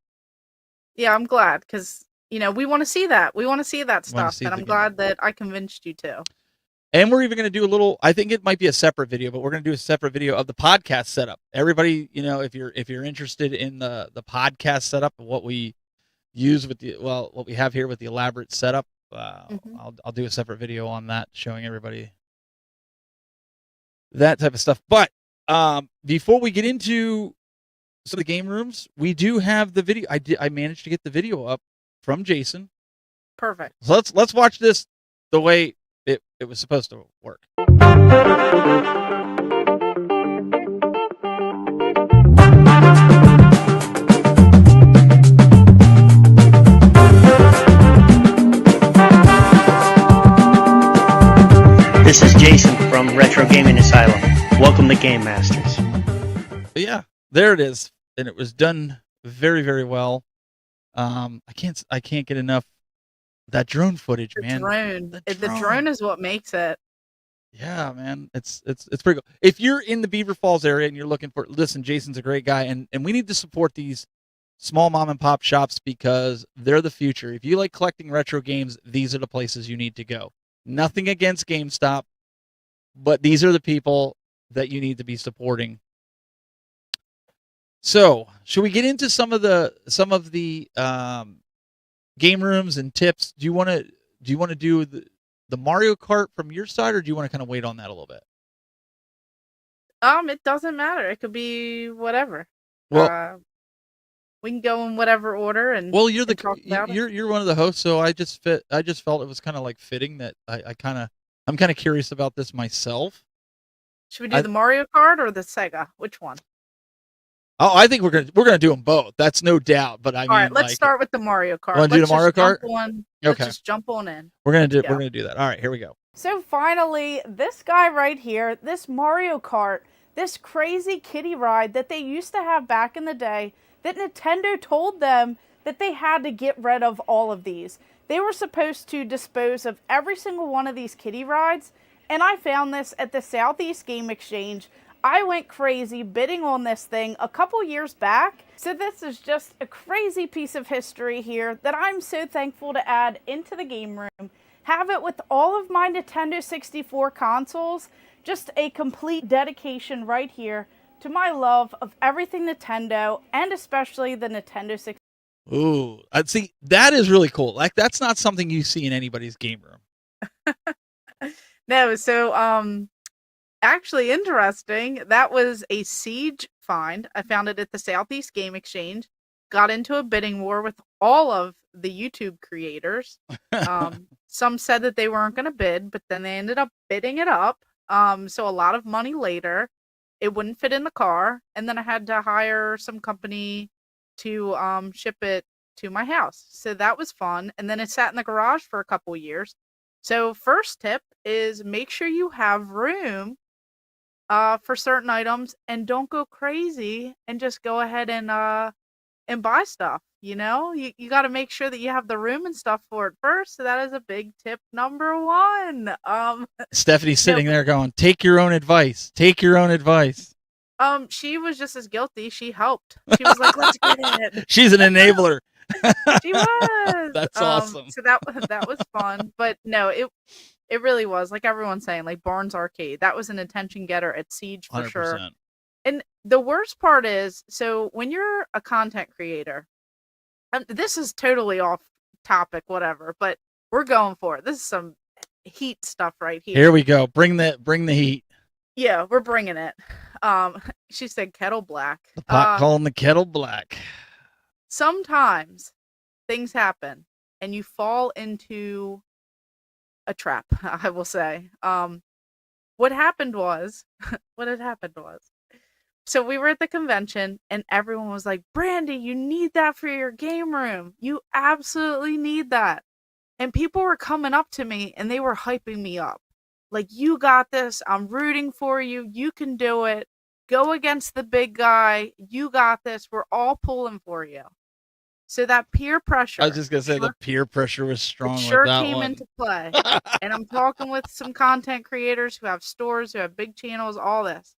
Yeah, I'm glad because we want to see that. We want to see that stuff, and I'm glad that I convinced you to. And we're even going to do a little. I think it might be a separate video, but we're going to do a separate video of the podcast setup. Everybody, if you're interested in the podcast setup, what we use what we have here with the elaborate setup, I'll do a separate video on that, showing everybody that type of stuff. But before we get into some of the game rooms, we do have the video. I managed to get the video up from Jason. Perfect. So let's watch this the way it was supposed to work. This is Jason from Retro Gaming Asylum. Welcome to Game Masters. Yeah, there it is, and it was done very, very well. I can't get enough of that drone footage, man. The drone is what makes it. Yeah, man, it's pretty cool. If you're in the Beaver Falls area and you're looking for, listen, Jason's a great guy, and we need to support these small mom and pop shops because they're the future. If you like collecting retro games, these are the places you need to go. Nothing against GameStop, but these are the people that you need to be supporting. So, should we get into some of the game rooms and tips? Do you want to do the Mario Kart from your side, or do you want to kind of wait on that a little bit? It doesn't matter. It could be whatever. Well, we can go in whatever order. And well, you're one of the hosts, so I just felt it was kind of like fitting that I'm kind of curious about this myself. Should we do the Mario Kart or the Sega? Which one? Oh, I think we're gonna do them both. That's no doubt. But all right, let's start with the Mario Kart. Want to do the Mario Kart? Let's just jump on in. We're gonna do that. All right, here we go. So finally, this guy right here, this Mario Kart, this crazy kiddie ride that they used to have back in the day, that Nintendo told them that they had to get rid of all of these. They were supposed to dispose of every single one of these kiddie rides, and I found this at the Southeast Game Exchange. I went crazy bidding on this thing a couple years back, so this is just a crazy piece of history here that I'm so thankful to add into the game room. Have it with all of my Nintendo 64 consoles, just a complete dedication right here to my love of everything Nintendo, and especially the Nintendo 64. Ooh, I'd see, that is really cool. Like, that's not something you see in anybody's game room. No, so actually interesting. That was a Siege find. I found it at the Southeast Game Exchange. Got into a bidding war with all of the YouTube creators. Some said that they weren't going to bid, but then they ended up bidding it up. So a lot of money later, it wouldn't fit in the car, and then I had to hire some company to ship it to my house. So that was fun. And then it sat in the garage for a couple years. So first tip is make sure you have room for certain items, and don't go crazy and just go ahead and and buy stuff. You got to make sure that you have the room and stuff for it first. So that is a big tip number one. Stephanie's sitting there going, "Take your own advice. Take your own advice." She was just as guilty. She helped. She was like, "Let's get it." She's an enabler. She was. That's awesome. So that was fun. But no, it really was, like everyone's saying, like Barnes Arcade. That was an attention getter at Siege for 100%. sure. And the worst part is, so when you're a content creator, and this is totally off topic, whatever, but we're going for it. This is some heat stuff right here. Here we go. Bring the heat. Yeah, we're bringing it. She said kettle black. The pot calling the kettle black. Sometimes things happen and you fall into a trap, I will say. What had happened was, so we were at the convention and everyone was like, "Brandy, you need that for your game room. You absolutely need that." And people were coming up to me and they were hyping me up. Like, "You got this. I'm rooting for you. You can do it. Go against the big guy. You got this. We're all pulling for you." So that peer pressure. I was just going to say the peer pressure was strong. It sure with that came one. into play. And I'm talking with some content creators who have stores, who have big channels, all this.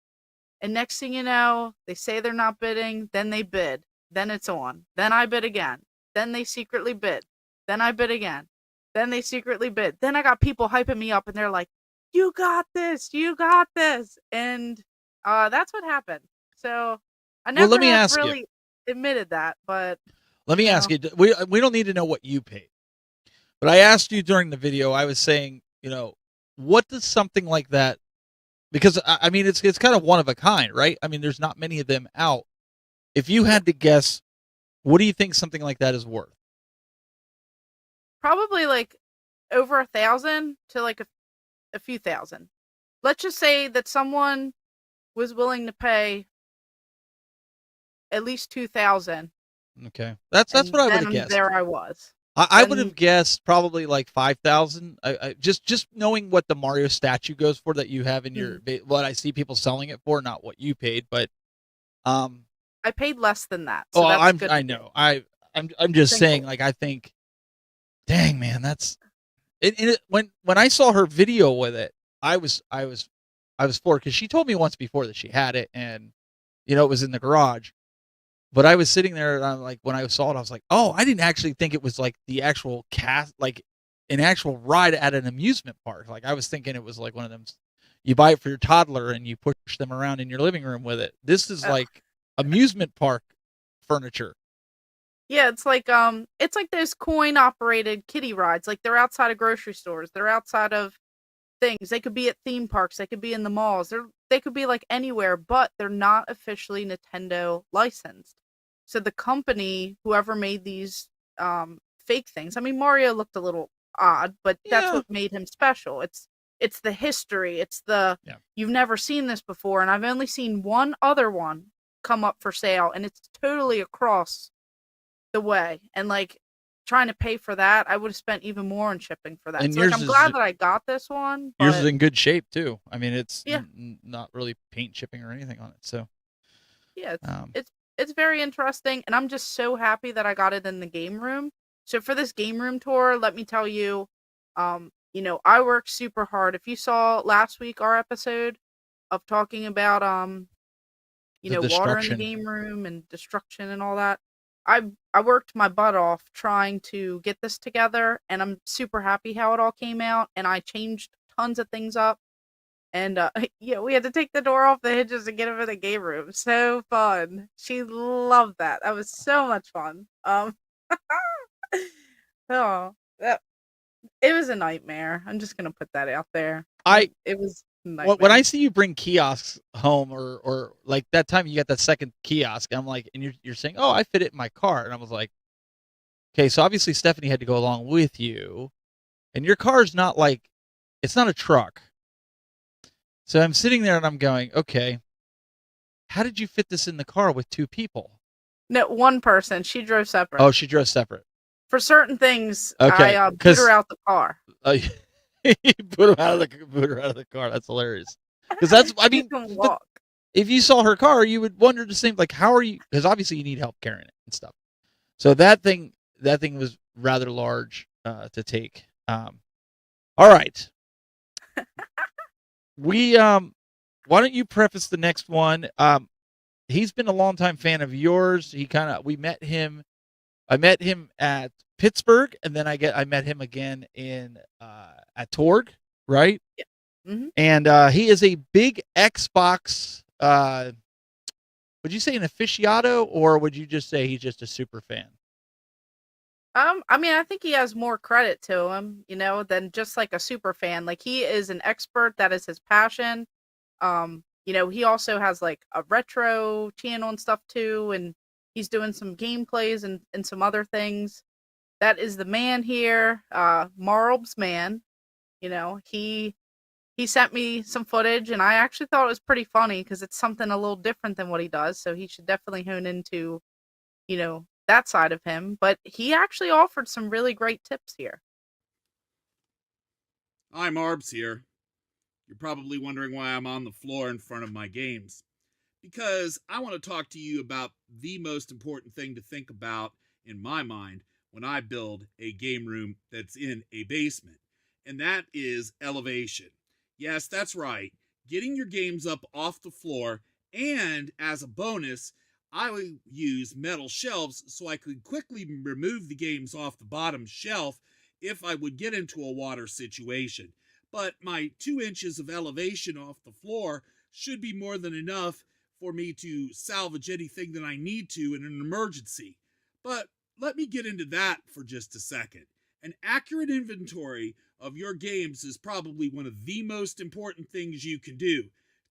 And next thing you know, they say they're not bidding, then they bid. Then it's on. Then I bid again. Then they secretly bid. Then I bid again. Then they secretly bid. Then I got people hyping me up and they're like, "You got this. You got this." And that's what happened. So I never let me ask really admitted that, but let me ask you, we don't need to know what you paid. But I asked you during the video, I was saying, what does something like that, because I mean, it's kind of one of a kind, right? I mean, there's not many of them out. If you had to guess, what do you think something like that is worth? probably like over 1,000 to like a few thousand. Let's just say that someone was willing to pay at least 2,000. Okay, that's what I would have guessed. There I was. I would have guessed probably like 5,000. I just knowing what the Mario statue goes for that you have in your what I see people selling it for, not what you paid, but I paid less than that. So I know. I'm just saying, like, I think, dang man, that's it. When I saw her video with it, I was floored because she told me once before that she had it and it was in the garage. But I was sitting there and I'm like, when I saw it, I was like, oh, I didn't actually think it was like the actual cast, like an actual ride at an amusement park. Like I was thinking it was like one of them, you buy it for your toddler and you push them around in your living room with it. This is like amusement park furniture. Yeah, it's like those coin operated kiddie rides. Like they're outside of grocery stores. They're outside of things. They could be at theme parks. They could be in the malls. They could be like anywhere, but they're not officially Nintendo licensed. So the company, whoever made these fake things, I mean, Mario looked a little odd, but that's what made him special. It's the history. It's the you've never seen this before, and I've only seen one other one come up for sale, and it's totally across the way. And like trying to pay for that, I would have spent even more on shipping for that. And so like, I'm glad that I got this one. Yours is in good shape too. I mean, it's Yeah. not really paint chipping or anything on it. So yeah, it's very interesting, and I'm just so happy that I got it in the game room. So for this game room tour, let me tell you, I worked super hard. If you saw last week our episode of talking about water in the destruction. game room and destruction and all that, I worked my butt off trying to get this together, and I'm super happy how it all came out, and I changed tons of things up. And we had to take the door off the hinges to get him in the game room. So fun. She loved that. That was so much fun. It was a nightmare. I'm just gonna put that out there. It was a nightmare. when I see you bring kiosks home or like that time you got that second kiosk, I'm like, and you're saying, oh, I fit it in my car, and I was like, okay, so obviously Stephanie had to go along with you, and your car's not like, it's not a truck. So I'm sitting there and I'm going, okay, how did you fit this in the car with two people? No, one person. She drove separate. Oh, she drove separate. For certain things, Okay, I put her out the car. You put her out of the car. That's hilarious. Because that's, I She mean, can walk. if you saw her car, you would wonder the same. Like, how are you? Because obviously you need help carrying it and stuff. So that thing was rather large to take. All right. Why don't you preface the next one? He's been a longtime fan of yours. I met him at Pittsburgh, and then I met him again at Torg, right? Yeah. Mm-hmm. And he is a big Xbox. Would you say an aficionado, or would you just say he's just a super fan? I mean, I think he has more credit to him, than just like a super fan. Like, he is an expert. That is his passion. He also has like a retro channel and stuff too, and he's doing some gameplays and some other things. That is the man here, Marb's man. He sent me some footage, and I actually thought it was pretty funny because it's something a little different than what he does. So he should definitely hone into, that side of him. But he actually offered some really great tips here. Hi, Marbs here. You're probably wondering why I'm on the floor in front of my games. Because I want to talk to you about the most important thing to think about, in my mind, when I build a game room that's in a basement. And that is elevation. Yes, that's right. Getting your games up off the floor, and as a bonus, I would use metal shelves so I could quickly remove the games off the bottom shelf if I would get into a water situation. But my 2 inches of elevation off the floor should be more than enough for me to salvage anything that I need to in an emergency. But let me get into that for just a second. An accurate inventory of your games is probably one of the most important things you can do.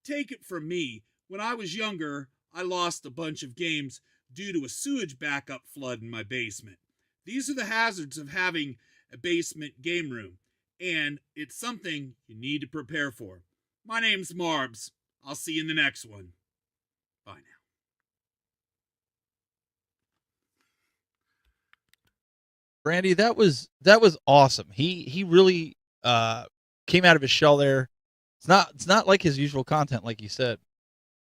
Take it from me, when I was younger, I lost a bunch of games due to a sewage backup flood in my basement. These are the hazards of having a basement game room, and it's something you need to prepare for. My name's Marbs. I'll see you in the next one. Bye now. Brandy, that was awesome. He really came out of his shell there. It's not like his usual content, like you said.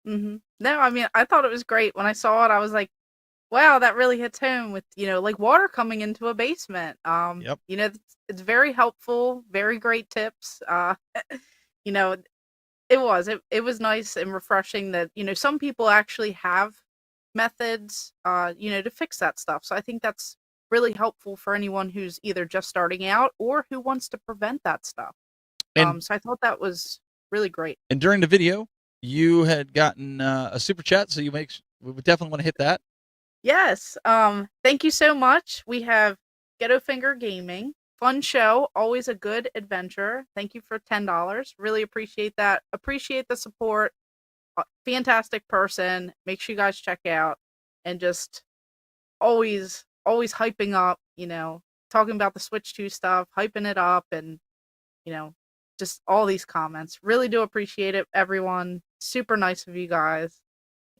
Mm-hmm. No, I mean, I thought it was great. When I saw it, I was like, wow, that really hits home with, like water coming into a basement. Yep. It's very helpful, very great tips. It was nice and refreshing that, some people actually have methods, to fix that stuff. So I think that's really helpful for anyone who's either just starting out or who wants to prevent that stuff. So I thought that was really great. And during the video, you had gotten a super chat, so we would definitely want to hit that. Yes. Thank you so much. We have Ghetto Finger Gaming. Fun show. Always a good adventure. Thank you for $10. Really appreciate that. Appreciate the support. Fantastic person. Make sure you guys check out. And just always hyping up, talking about the Switch 2 stuff, hyping it up, and, just all these comments. Really do appreciate it, everyone. Super nice of you guys.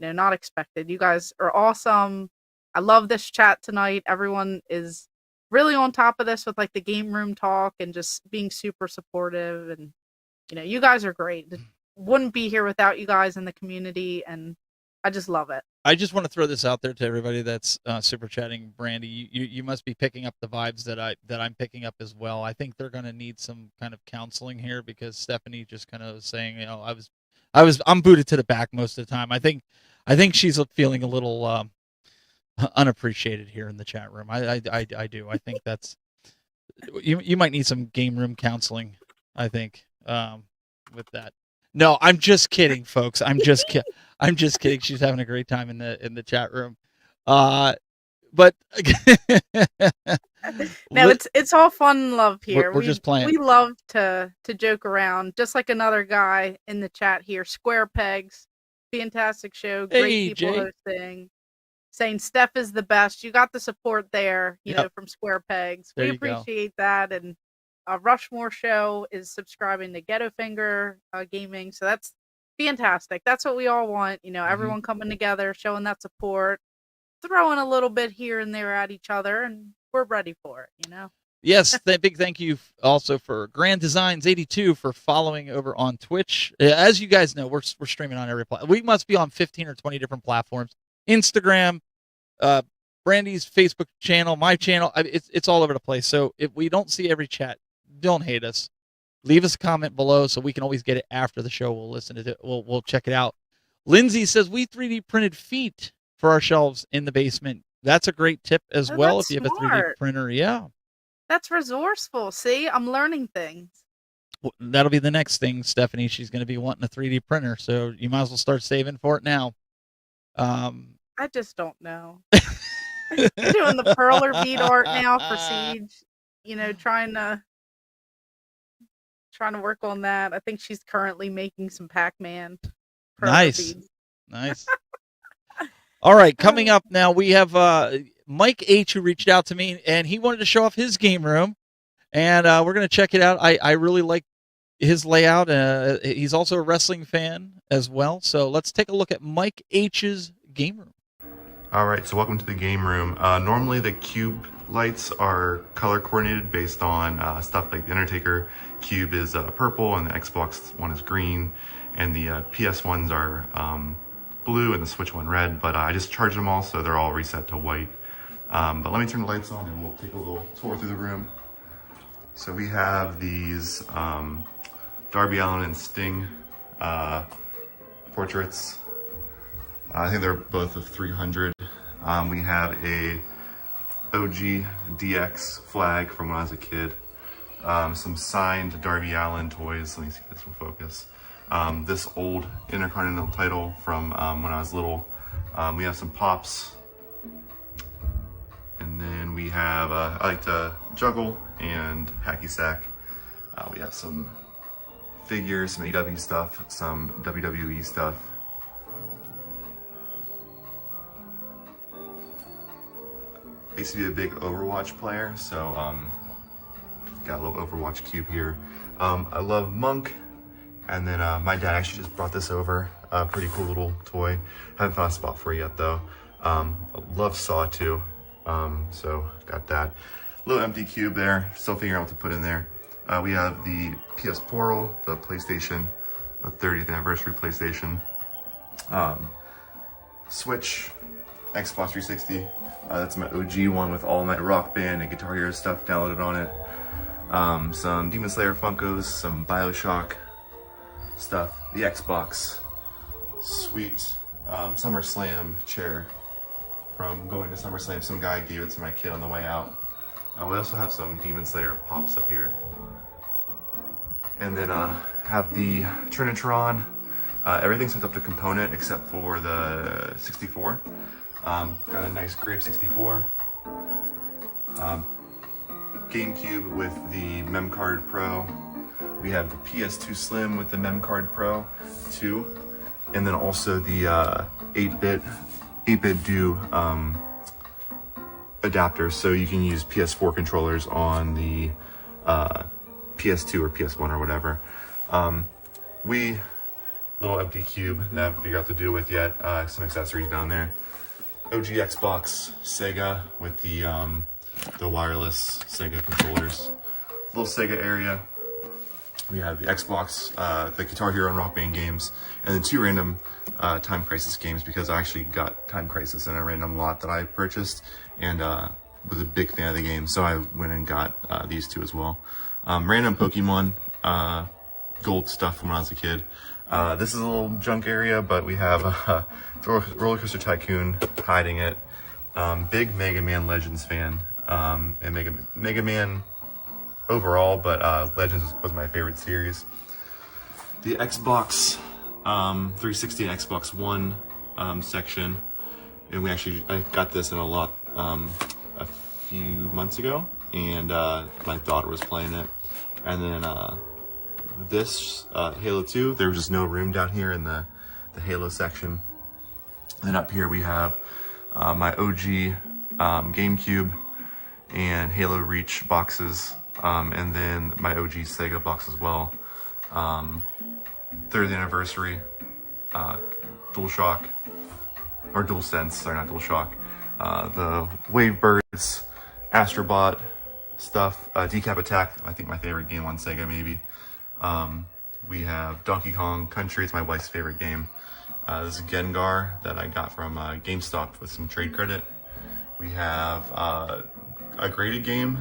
Not expected. You guys are awesome. I love this chat tonight. Everyone is really on top of this with like the game room talk and just being super supportive. And, you guys are great. Wouldn't be here without you guys in the community. And I just love it. I just want to throw this out there to everybody that's super chatting. Brandy, you must be picking up the vibes that I'm picking up as well. I think they're going to need some kind of counseling here, because Stephanie just kind of was saying, I'm booted to the back most of the time. I think she's feeling a little unappreciated here in the chat room. I do. I think that's you might need some game room counseling, I think, with that. No, I'm just kidding, folks. I'm just kidding. She's having a great time in the chat room. But no, it's all fun and love here. We're just playing. We love to joke around, just like another guy in the chat here. Square Pegs, fantastic show, great people hosting. Saying Steph is the best. You got the support there, from Square Pegs. We appreciate that. And Rushmore Show is subscribing to Ghetto Finger Gaming, so that's fantastic. That's what we all want, everyone coming together, showing that support, throwing a little bit here and there at each other, and we're ready for it. Yes, big thank you also for Grand Designs 82 for following over on Twitch. As you guys know, we're streaming on every platform. We must be on 15 or 20 different platforms. Instagram, Brandy's Facebook channel, my channel. It's all over the place. So if we don't see every chat, don't hate us. Leave us a comment below so we can always get it after the show. We'll listen to it. We'll check it out. Lindsay says we 3D printed feet for our shelves in the basement. That's a great tip as well if you have a 3D printer. Yeah. That's resourceful. See, I'm learning things. Well, that'll be the next thing, Stephanie. She's going to be wanting a 3D printer, so you might as well start saving for it now. I just don't know. I'm doing the perler bead art now for Siege. You know, trying to work on that. I think she's currently making some Pac-Man. Nice. All right, coming up now, we have Mike H, who reached out to me, and he wanted to show off his game room, and we're going to check it out. I really like his layout. He's also a wrestling fan as well, so let's take a look at Mike H's game room. All right, so welcome to the game room. Normally the cube lights are color coordinated based on stuff like the Undertaker cube is purple and the Xbox one is green, and the PS ones are blue and the Switch one red, but I just charged them all so they're all reset to white. But let me turn the lights on and we'll take a little tour through the room. So we have these Darby Allin and Sting portraits. I think they're both of 300. We have a OG DX flag from when I was a kid. Some signed Darby Allin toys. Let me see if this will focus. This old Intercontinental title from when I was little. We have some pops. And then we have, I like to juggle and hacky sack. We have some figures, some AEW stuff, some WWE stuff. I used to be a big Overwatch player, so got a little Overwatch cube here. I love Monk, and then my dad actually just brought this over. A pretty cool little toy. Haven't found a spot for it yet though. I love Saw too, so got that. Little empty cube there, still figuring out what to put in there. We have the PS Portal, the PlayStation, the 30th anniversary PlayStation. Switch, Xbox 360. That's my OG one with all my Rock Band and Guitar Hero stuff downloaded on it. Some Demon Slayer Funkos, some BioShock stuff. The Xbox, sweet SummerSlam chair from going to SummerSlam. Some guy gave it to my kid on the way out. We also have some Demon Slayer pops up here. And then have the Trinitron. Everything's hooked up to component except for the 64. Got a nice Grape 64. GameCube with the MemCard Pro. We have the PS2 Slim with the MemCard Pro 2. And then also the 8-bit do adapter, so you can use PS4 controllers on the PS2 or PS1 or whatever. Little empty cube that I haven't figured out what to do with yet. Some accessories down there. OG Xbox Sega with the wireless Sega controllers. Little Sega area. We have the Xbox, the Guitar Hero and Rock Band games, and then 2 random Time Crisis games, because I actually got Time Crisis in a random lot that I purchased and was a big fan of the game, so I went and got these 2 as well. Random Pokemon gold stuff from when I was a kid. This is a little junk area, but we have Roller Coaster Tycoon hiding it. Big Mega Man Legends fan, and Mega Man overall, but Legends was my favorite series. The Xbox 360 and Xbox One section, and I got this in a lot a few months ago, and my daughter was playing it. And then this Halo 2, there was just no room down here in the Halo section. And then up here we have my OG GameCube and Halo Reach boxes, and then my OG Sega box as well. 30th anniversary DualShock, or DualSense, sorry, not DualShock. The Wavebirds, Astrobot, stuff. Decap Attack, I think my favorite game on Sega, maybe. We have Donkey Kong Country, it's my wife's favorite game. This is Gengar that I got from GameStop with some trade credit. We have a graded game,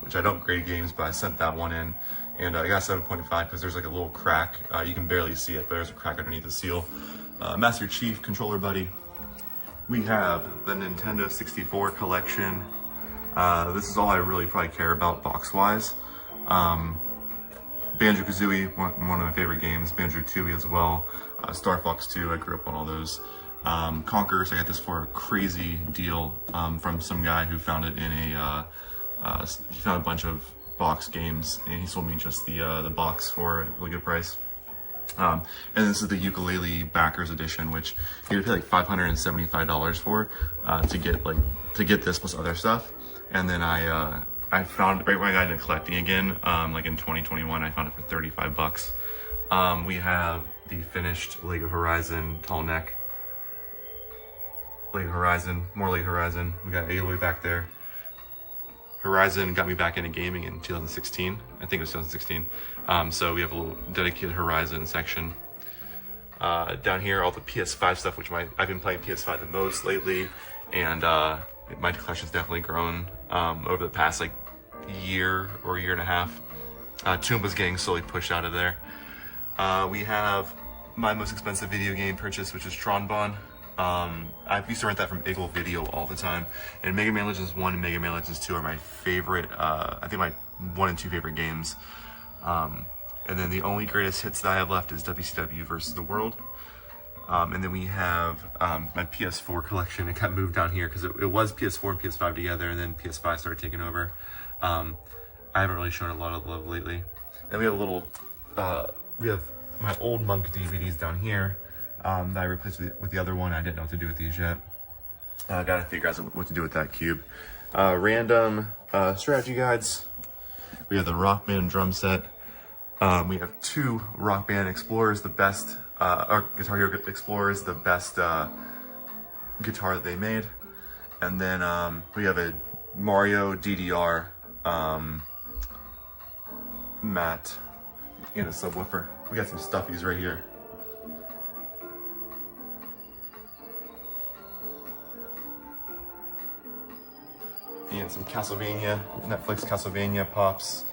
which I don't grade games, but I sent that one in. And I got 7.5 because there's like a little crack. You can barely see it, but there's a crack underneath the seal. Master Chief Controller Buddy. We have the Nintendo 64 collection. This is all I really probably care about box-wise. Banjo-Kazooie, one of my favorite games. Banjo-Tooie as well. Star Fox 2, I grew up on all those. Conquerors, I got this for a crazy deal from some guy who found it in a, he found a bunch of box games and he sold me just the box for a really good price. And this is the Ukulele Backers Edition, which you would pay like $575 for to get this plus other stuff. And then I found right when I got into collecting again, like in 2021, I found it for 35 bucks. We have the finished Lego Horizon tall neck. Lego Horizon, more Lego Horizon. We got Aloy back there. Horizon got me back into gaming in 2016. I think it was 2016. So we have a little dedicated Horizon section. Down here, all the PS5 stuff, which I've been playing PS5 the most lately, and my collection's definitely grown over the past like year or year and a half. Toomba's getting slowly pushed out of there. We have my most expensive video game purchase, which is Tron Bond. I used to rent that from Eagle Video all the time. And Mega Man Legends 1 and Mega Man Legends 2 are my favorite, I think my 1 and 2 favorite games. And then the only greatest hits that I have left is WCW versus the World. And then we have my PS4 collection. It got moved down here because it was PS4 and PS5 together, and then PS5 started taking over. I haven't really shown a lot of love lately. And we have a little, we have my old Monk DVDs down here. That I replaced with the other one. I didn't know what to do with these yet. I gotta figure out what to do with that cube. Random strategy guides. We have the Rock Band drum set. We have 2 Rock Band Explorers, the best, or Guitar Hero Explorers, the best guitar that they made. And then we have a Mario DDR mat and a subwoofer. We got some stuffies right here. And some Castlevania, Netflix Castlevania pops.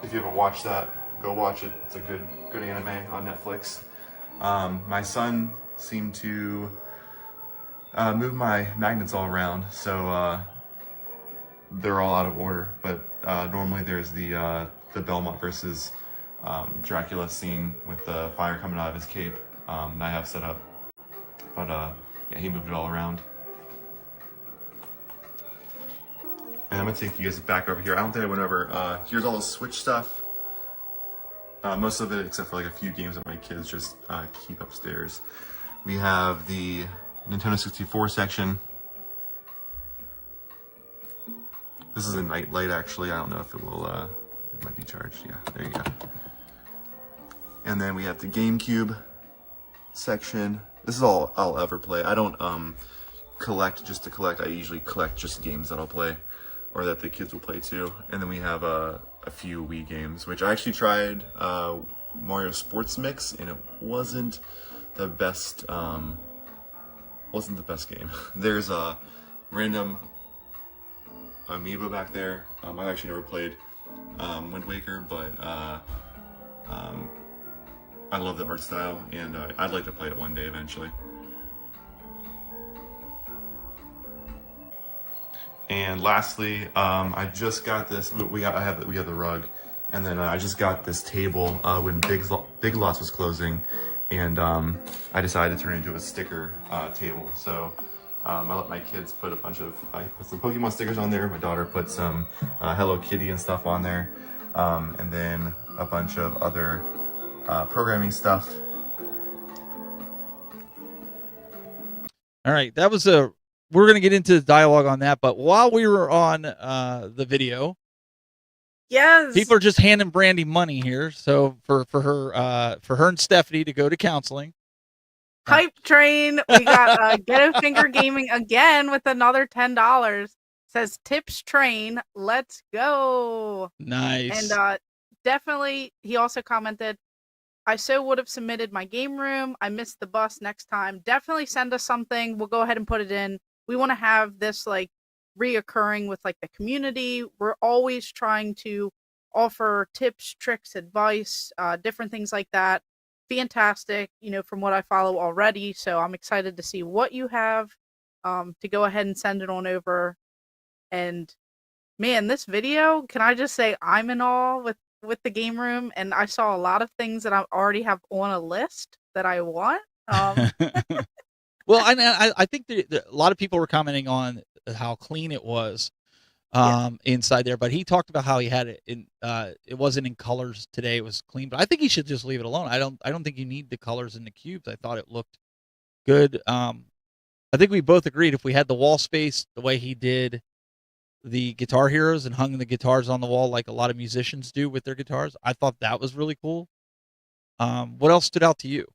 If you haven't watched that, go watch it. It's a good anime on Netflix. My son seemed to move my magnets all around, so they're all out of order. But normally there's the Belmont versus Dracula scene with the fire coming out of his cape that I have set up. But yeah, he moved it all around. And I'm gonna take you guys back over here. I don't think I went over, here's all the Switch stuff. Most of it, except for like a few games that my kids just keep upstairs. We have the Nintendo 64 section. This is a night light actually. I don't know if it will, it might be charged. Yeah, there you go. And then we have the GameCube section. This is all I'll ever play. I don't collect just to collect. I usually collect just games that I'll play, or that the kids will play too. And then we have a few Wii games, which I actually tried Mario Sports Mix, and it wasn't the best. Wasn't the best game. There's a random Amiibo back there. I've actually never played Wind Waker, but I love the art style, and I'd like to play it one day eventually. And lastly, I just got this. We have the rug, and then I just got this table when Big Lots was closing, and I decided to turn it into a sticker table. So I let my kids put I put some Pokemon stickers on there. My daughter put some Hello Kitty and stuff on there, and then a bunch of other programming stuff. All right, that was we're going to get into the dialogue on that, but while we were on the video, Yes. people are just handing Brandy money here. So for her and Stephanie to go to counseling. Hype train. We got Ghetto Finger Gaming again with another $10. Says tips train, let's go. Nice. And definitely, he also commented, I so would have submitted my game room. I missed the bus next time. Definitely send us something. We'll go ahead and put it in. We want to have this like reoccurring with like the community. We're always trying to offer tips, tricks, advice, different things like that. Fantastic, from what I follow already. So I'm excited to see what you have, to go ahead and send it on over. And man, this video, can I just say I'm in awe with the game room, and I saw a lot of things that I already have on a list that I want. Well, I think a lot of people were commenting on how clean it was inside there, but he talked about how he had it in it wasn't in colors today, it was clean, but I think he should just leave it alone. I don't think you need the colors in the cubes. I thought it looked good. I think we both agreed if we had the wall space the way he did the Guitar Heroes and hung the guitars on the wall like a lot of musicians do with their guitars, I thought that was really cool. What else stood out to you?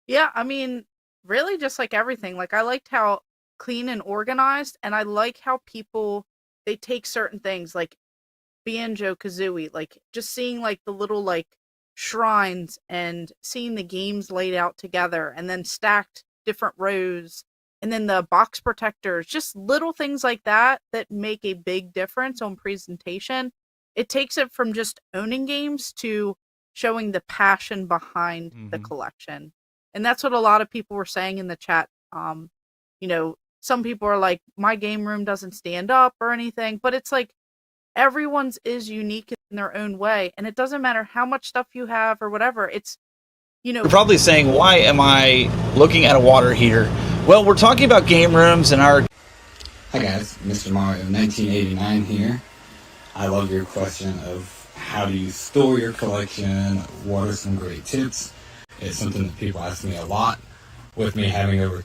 Yeah, I mean, really just like everything. Like I liked how clean and organized, and I like how people, they take certain things like Banjo-Kazooie, like just seeing like the little like shrines and seeing the games laid out together and then stacked different rows, and then the box protectors, just little things like that that make a big difference on presentation. It takes it from just owning games to showing the passion behind the collection. And that's what a lot of people were saying in the chat. Some people are like, my game room doesn't stand up or anything, but it's like everyone's is unique in their own way. And it doesn't matter how much stuff you have or whatever. It's, You're probably saying, why am I looking at a water heater? Well, we're talking about game rooms and our... Hi guys, Mr. Mario 1989 here. I love your question of how do you store your collection, what are some great tips. It's something that people ask me a lot, with me having over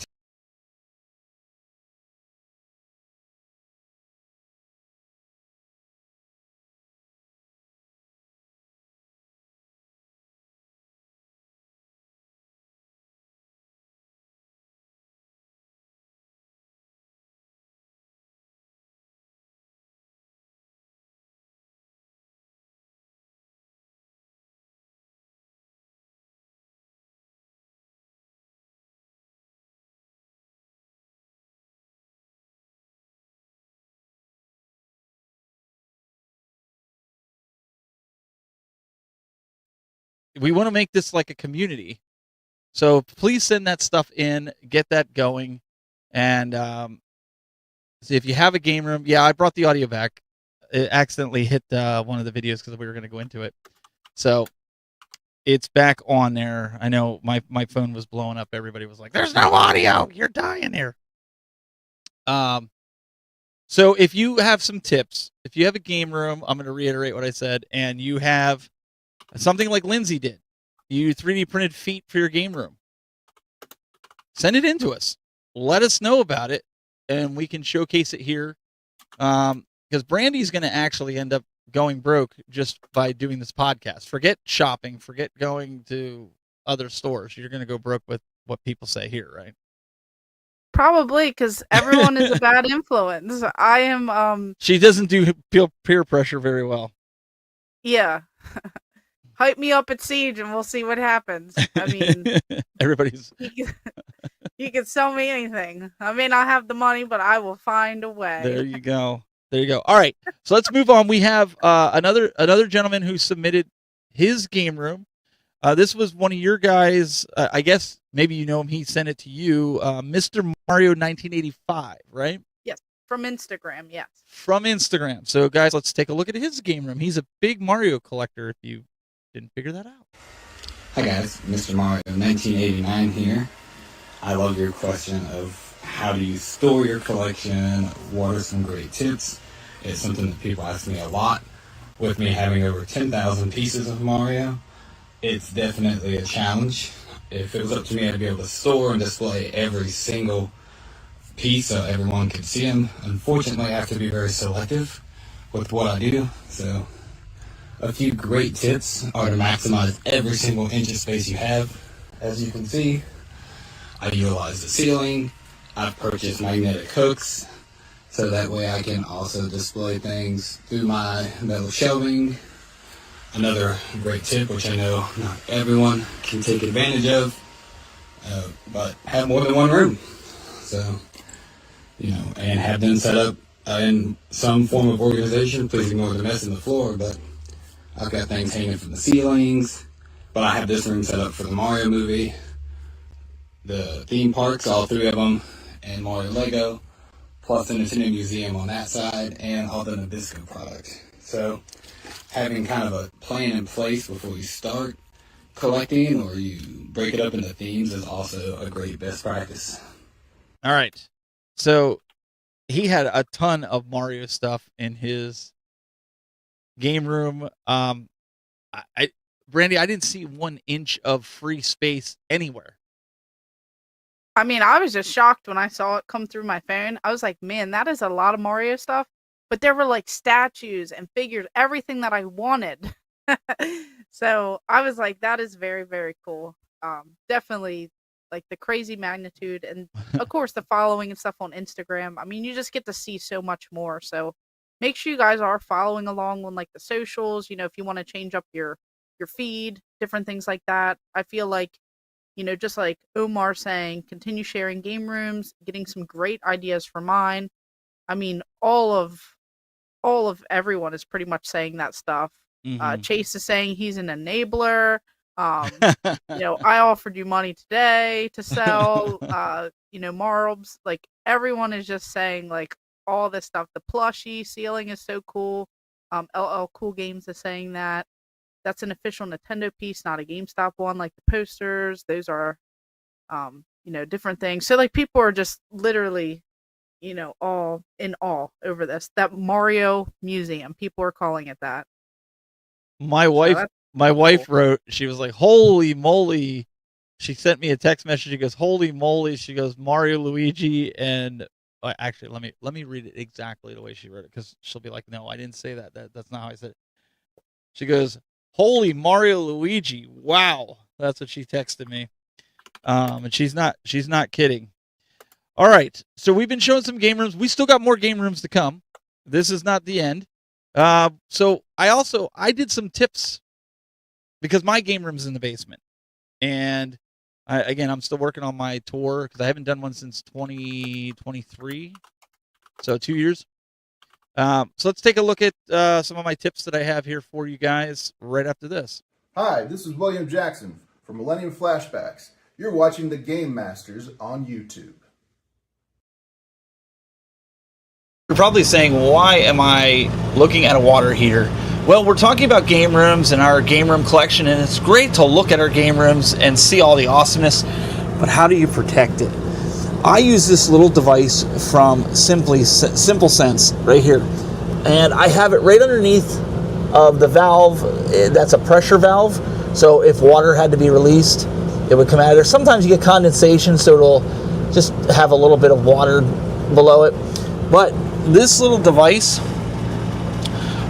We want to make this like a community. So please send that stuff in, get that going. And so if you have a game room, I brought the audio back. It accidentally hit one of the videos because we were going to go into it. So it's back on there. I know my phone was blowing up. Everybody was like, there's no audio. You're dying here. So if you have some tips, if you have a game room, I'm going to reiterate what I said, and you have something like Lindsay did, you 3D printed feet for your game room, send it in to us. Let us know about it, and we can showcase it here. Because Brandy's going to actually end up going broke just by doing this podcast. Forget shopping. Forget going to other stores. You're going to go broke with what people say here, right? probably because everyone is a bad influence. I am. She doesn't do peer pressure very well. Yeah. Hype me up at Siege and we'll see what happens. I mean, everybody's. You can sell me anything. I may not have the money, but I will find a way. There you go. There you go. All right. So let's move on. We have another gentleman who submitted his game room. This was one of your guys. I guess maybe you know him. He sent it to you, Mr. Mario 1985, right? Yes, from Instagram. Yes. From Instagram. So guys, let's take a look at his game room. He's a big Mario collector. If you didn't figure that out. Hi guys, Mr. Mario 1989 here. I love your question of how do you store your collection, what are some great tips. It's something that people ask me a lot. With me having over 10,000 pieces of Mario, it's definitely a challenge. If it was up to me, I'd be able to store and display every single piece so everyone could see them. Unfortunately, I have to be very selective with what I do, so a few great tips are to maximize every single inch of space you have. As you can see, I utilize the ceiling. I've purchased magnetic hooks, so that way I can also display things through my metal shelving. Another great tip, which I know not everyone can take advantage of, but have more than one room. So, and have them set up in some form of organization. Please ignore the mess in the floor, but I've got things hanging from the ceilings. But I have this room set up for the Mario movie, the theme parks, all 3 of them, and Mario Lego, plus the Nintendo Museum on that side, and all the Nabisco product. So, having kind of a plan in place before you start collecting or you break it up into themes is also a great best practice. All right. So he had a ton of Mario stuff in his game room. Brandy, I didn't see 1 inch of free space anywhere. I mean, I was just shocked when I saw it come through my phone. I was like, man, that is a lot of Mario stuff. But there were like statues and figures, everything that I wanted. So I was like, that is very, very cool. Definitely like the crazy magnitude. And of course, the following and stuff on Instagram. I mean, you just get to see so much more. So make sure you guys are following along on like the socials, if you want to change up your feed, different things like that. I feel like, just like Omar saying, continue sharing game rooms, getting some great ideas for mine. I mean, all of everyone is pretty much saying that stuff. Mm-hmm. Chase is saying he's an enabler. I offered you money today to sell, marbs. Like everyone is just saying like all this stuff. The plushie ceiling is so cool. LL Cool Games is saying that. That's an official Nintendo piece, not a GameStop one. Like the posters, those are, different things. So like people are just literally, all in awe over this. That Mario Museum, people are calling it that. My wife wrote, she was like, holy moly. She sent me a text message. She goes, holy moly. She goes, Mario, Luigi, and actually, let me read it exactly the way she wrote it, because she'll be like, no, I didn't say that. That's not how I said it. She goes, holy Mario, Luigi. Wow. That's what she texted me. And she's not kidding. All right. So we've been showing some game rooms. We still got more game rooms to come. This is not the end. So I did some tips because my game room's in the basement, and I'm still working on my tour because I haven't done one since 2023. So 2 years. So let's take a look at some of my tips that I have here for you guys right after this. Hi, this is William Jackson from Millennium Flashbacks. You're watching the Game Masters on YouTube. You're probably saying, why am I looking at a water heater? Well, we're talking about game rooms and our game room collection, and it's great to look at our game rooms and see all the awesomeness, but how do you protect it? I use this little device from Simple Sense right here, and I have it right underneath of the valve. That's a pressure valve, so if water had to be released, it would come out of there. Sometimes you get condensation, so it'll just have a little bit of water below it, but this little device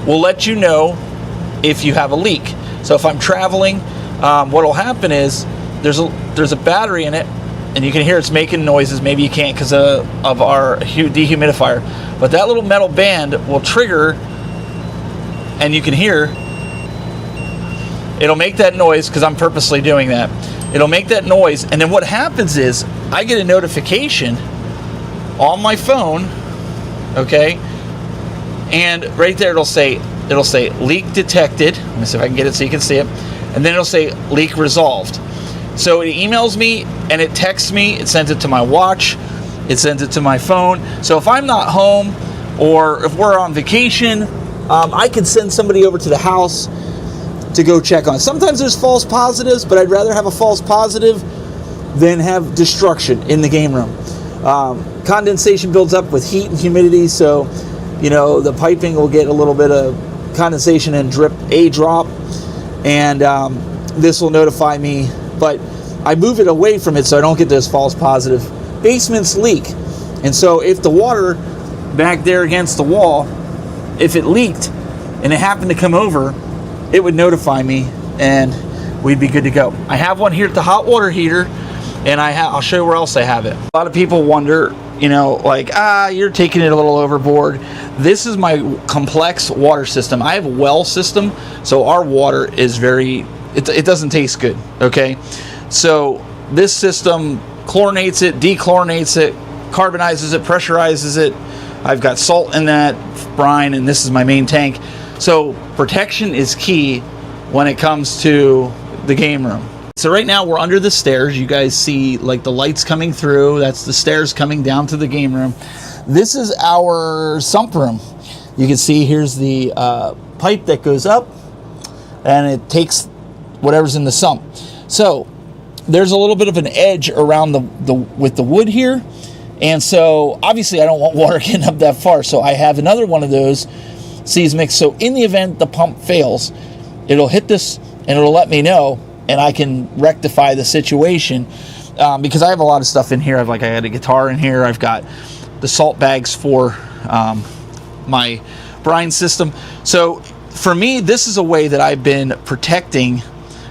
will let you know if you have a leak. So if I'm traveling, what will happen is there's a battery in it, and you can hear it's making noises. Maybe you can't because of our dehumidifier, but that little metal band will trigger, and you can hear it'll make that noise because I'm purposely doing that. It'll make that noise, and then what happens is I get a notification on my phone, okay, and right there it'll say leak detected. Let me see if I can get it so you can see it, and then it'll say leak resolved. So it emails me and it texts me, it sends it to my watch, it sends it to my phone. So if I'm not home or if we're on vacation, I could send somebody over to the house to go check on it. Sometimes there's false positives, but I'd rather have a false positive than have destruction in the game room. Condensation builds up with heat and humidity, so the piping will get a little bit of condensation and drop, and this will notify me, but I move it away from it so I don't get those false positive. Basements leak, and so if the water back there against the wall, if it leaked and it happened to come over, it would notify me and we'd be good to go. I have one here at the hot water heater, and I'll show you where else I have it. A lot of people wonder, like, you're taking it a little overboard. This is my complex water system. I have a well system, so our water is it doesn't taste good, okay? So this system chlorinates it, dechlorinates it, carbonizes it, pressurizes it. I've got salt in that brine, and this is my main tank. So protection is key when it comes to the game room. So right now we're under the stairs. You guys see like the lights coming through. That's the stairs coming down to the game room. This is our sump room. You can see here's the pipe that goes up, and it takes whatever's in the sump. So there's a little bit of an edge around with the wood here, and so obviously I don't want water getting up that far. So I have another one of those seismics. So in the event the pump fails, it'll hit this and it'll let me know, and I can rectify the situation because I have a lot of stuff in here. I had a guitar in here. I've got the salt bags for my brine system. So for me, this is a way that I've been protecting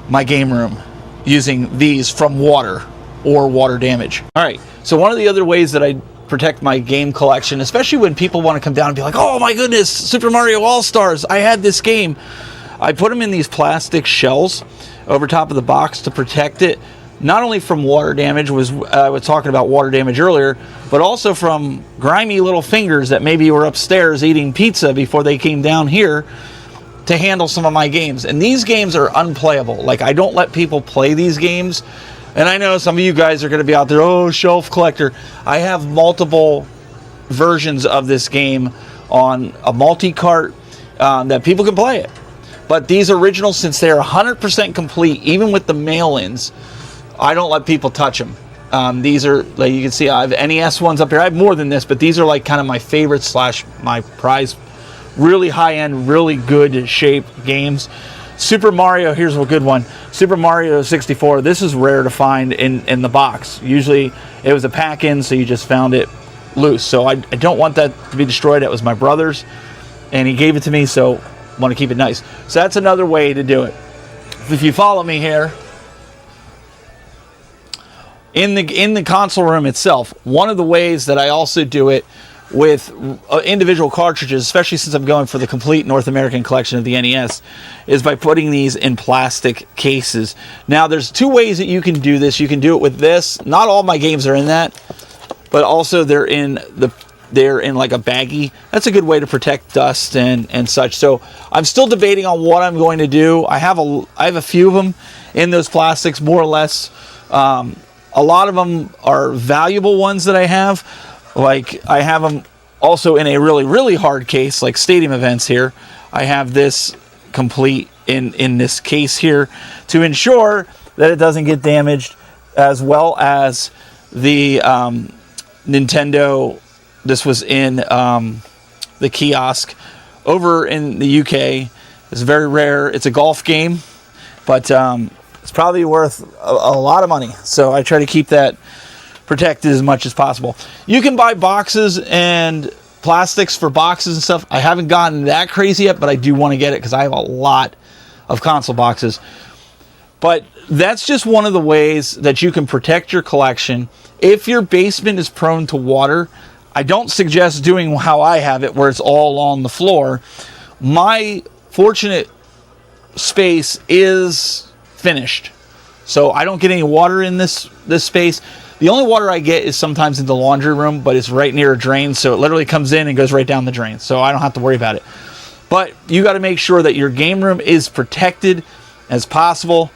my game room, using these from water or water damage. All right, so one of the other ways that I protect my game collection, especially when people want to come down and be like, oh my goodness, Super Mario All-Stars, I had this game. I put them in these plastic shells over top of the box to protect it, not only from water damage, I was talking about water damage earlier, but also from grimy little fingers that maybe were upstairs eating pizza before they came down here to handle some of my games. And these games are unplayable. Like, I don't let people play these games. And I know some of you guys are going to be out there, oh, shelf collector. I have multiple versions of this game on a multi-cart that people can play it. But these originals, since they're 100% complete, even with the mail-ins, I don't let people touch them. These are, like you can see, I have NES ones up here. I have more than this, but these are like kind of my favorite / my prize. Really high-end, really good shape games. Super Mario, here's a good one. Super Mario 64, this is rare to find in the box. Usually it was a pack-in, so you just found it loose. So I don't want that to be destroyed. That was my brother's, and he gave it to me, so I want to keep it nice. So that's another way to do it. If you follow me here, in the console room itself, one of the ways that I also do it with individual cartridges, especially since I'm going for the complete North American collection of the NES, is by putting these in plastic cases. Now, there's two ways that you can do this. You can do it with this. Not all my games are in that, but also they're in like a baggie. That's a good way to protect dust and such. So I'm still debating on what I'm going to do. I have a few of them in those plastics, more or less. A lot of them are valuable ones that I have. Like, I have them also in a really, really hard case, like stadium events here. I have this complete in this case here to ensure that it doesn't get damaged, as well as the Nintendo. This was in the kiosk over in the UK. It's very rare. It's a golf game, but it's probably worth a lot of money. So I try to keep that protected as much as possible. You can buy boxes and plastics for boxes and stuff. I haven't gotten that crazy yet, but I do want to get it because I have a lot of console boxes. But that's just one of the ways that you can protect your collection. If your basement is prone to water, I don't suggest doing how I have it, where it's all on the floor. My fortunate space is finished, so I don't get any water in this space. The only water I get is sometimes in the laundry room, but it's right near a drain, so it literally comes in and goes right down the drain, so I don't have to worry about it. But you got to make sure that your game room is protected as possible,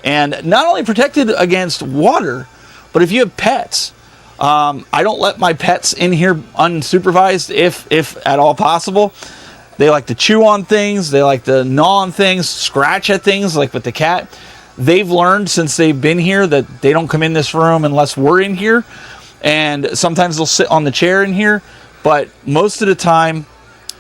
and not only protected against water, but if you have pets, I don't let my pets in here unsupervised if at all possible. They like to chew on things, they like to gnaw on things, scratch at things, like with the cat. They've learned since they've been here that they don't come in this room unless we're in here. And sometimes they'll sit on the chair in here. But most of the time,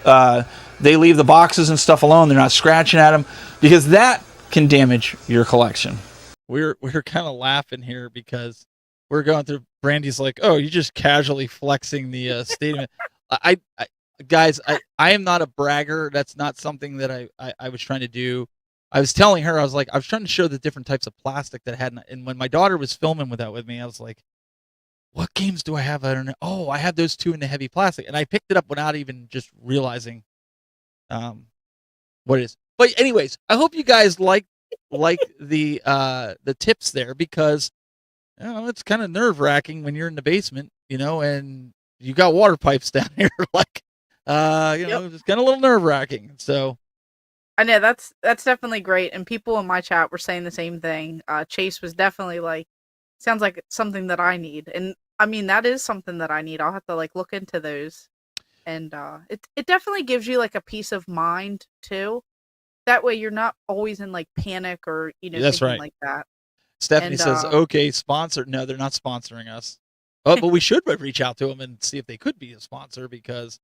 they leave the boxes and stuff alone. They're not scratching at them, because that can damage your collection. We're kind of laughing here because we're going through. Brandy's like, oh, you're just casually flexing the stadium. Guys, I am not a bragger. That's not something that I was trying to do. I was telling her, I was trying to show the different types of plastic that I had. And when my daughter was filming with me, I was like, what games do I have? I don't know. Oh, I have those two in the heavy plastic, and I picked it up without even just realizing what it is. But anyways, I hope you guys like the tips there, because it's kind of nerve wracking when you're in the basement, and you got water pipes down here, like it's kind of a little nerve wracking. So I know that's definitely great, and people in my chat were saying the same thing. Chase was definitely like, sounds like it's something that I need, and I mean that is something that I need. I'll have to like look into those, and it definitely gives you like a peace of mind too. That way you're not always in like panic or that's thinking right. like that. Stephanie And, says, "Okay, sponsor." No, they're not sponsoring us. Oh, but we should reach out to them and see if they could be a sponsor, because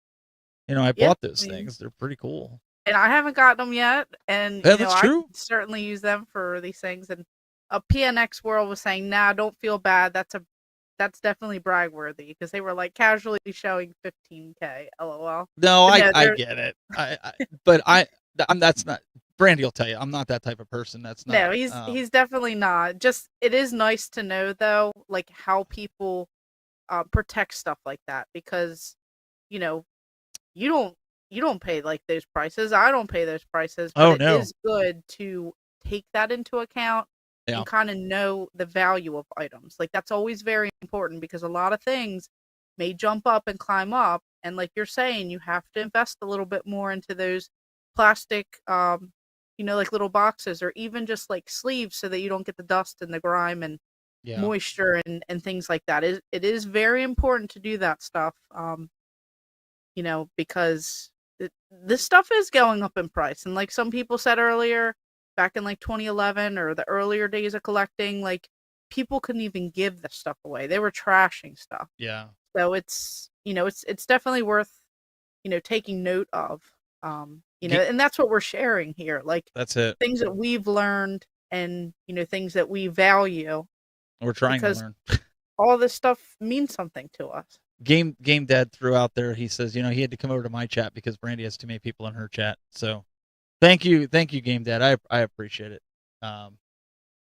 I bought those things. They're pretty cool. And I haven't gotten them yet, and Yeah, that's true. I can certainly use them for these things. And a PNX World was saying, "Nah, don't feel bad. That's definitely brag worthy," because they were like casually showing 15K. LOL. No, I get it. That's not. Brandy will tell you, I'm not that type of person. That's not. No, he's definitely not. Just it is nice to know though, like how people protect stuff like that, because you don't pay like those prices. I don't pay those prices, but it is good to take that into account and kind of know the value of items. Like that's always very important, because a lot of things may jump up and climb up, and like you're saying, you have to invest a little bit more into those plastic like little boxes, or even just like sleeves, so that you don't get the dust and the grime and moisture and things like that. It is very important to do that stuff, because this stuff is going up in price. And like some people said earlier, back in like 2011 or the earlier days of collecting, like people couldn't even give this stuff away. They were trashing stuff. Yeah. So it's it's definitely worth taking note of. And that's what we're sharing here. Like that's it. Things that we've learned, and things that we value. We're trying to learn. All this stuff means something to us. Game Dad threw out there. He says, he had to come over to my chat because Brandy has too many people in her chat. So, thank you, Game Dad. I appreciate it.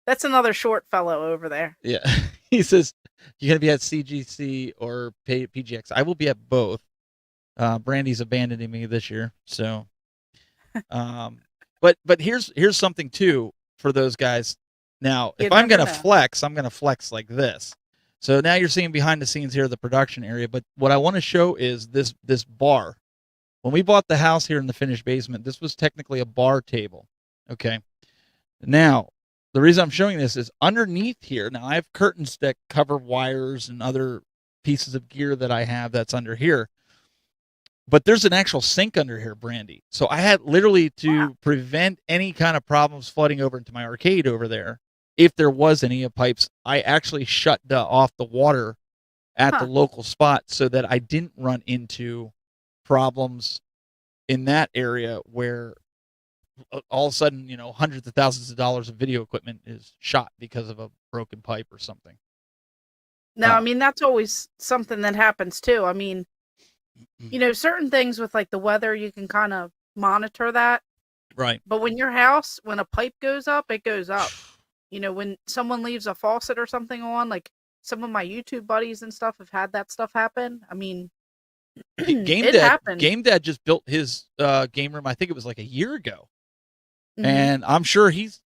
That's another short fellow over there. Yeah, he says you're gonna be at CGC or PGX. I will be at both. Brandy's abandoning me this year, so. But here's something too for those guys. Now, if I'm gonna flex, I'm gonna flex like this. So now you're seeing behind the scenes here, the production area. But what I want to show is this bar. When we bought the house here in the finished basement, this was technically a bar table. Okay. Now, the reason I'm showing this is underneath here. Now I have curtains that cover wires and other pieces of gear that I have that's under here. But there's an actual sink under here, Brandy. So I had literally to prevent any kind of problems flooding over into my arcade over there. If there was any pipes, I actually shut off the water at the local spot so that I didn't run into problems in that area where all of a sudden, hundreds of thousands of dollars of video equipment is shot because of a broken pipe or something. Now, I mean, that's always something that happens too. I mean, certain things with like the weather, you can kind of monitor that. Right. But when a pipe goes up, it goes up. When someone leaves a faucet or something on, like some of my YouTube buddies and stuff have had that stuff happen. I mean, it happened. Game Dad just built his game room, I think it was like a year ago. Mm-hmm. And I'm sure he's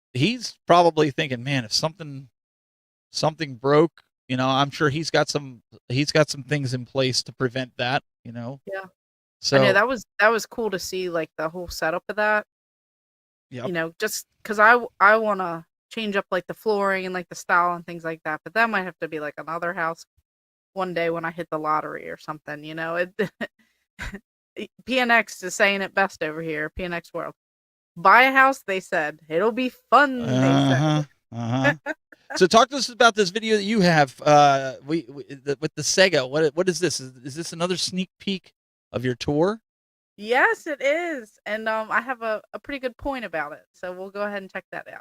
probably thinking, man, if something broke, I'm sure he's got some things in place to prevent that, Yeah. So I know that was cool to see, like the whole setup of that. Yeah. Just because I want to change up like the flooring and like the style and things like that, but that might have to be like another house one day when I hit the lottery or something. PNX is saying it best over here. PNX World, buy a house. They said it'll be fun. They said. So talk to us about this video that you have with the Sega. What is this? Is this another sneak peek of your tour? Yes, it is. And I have a pretty good point about it. So we'll go ahead and check that out.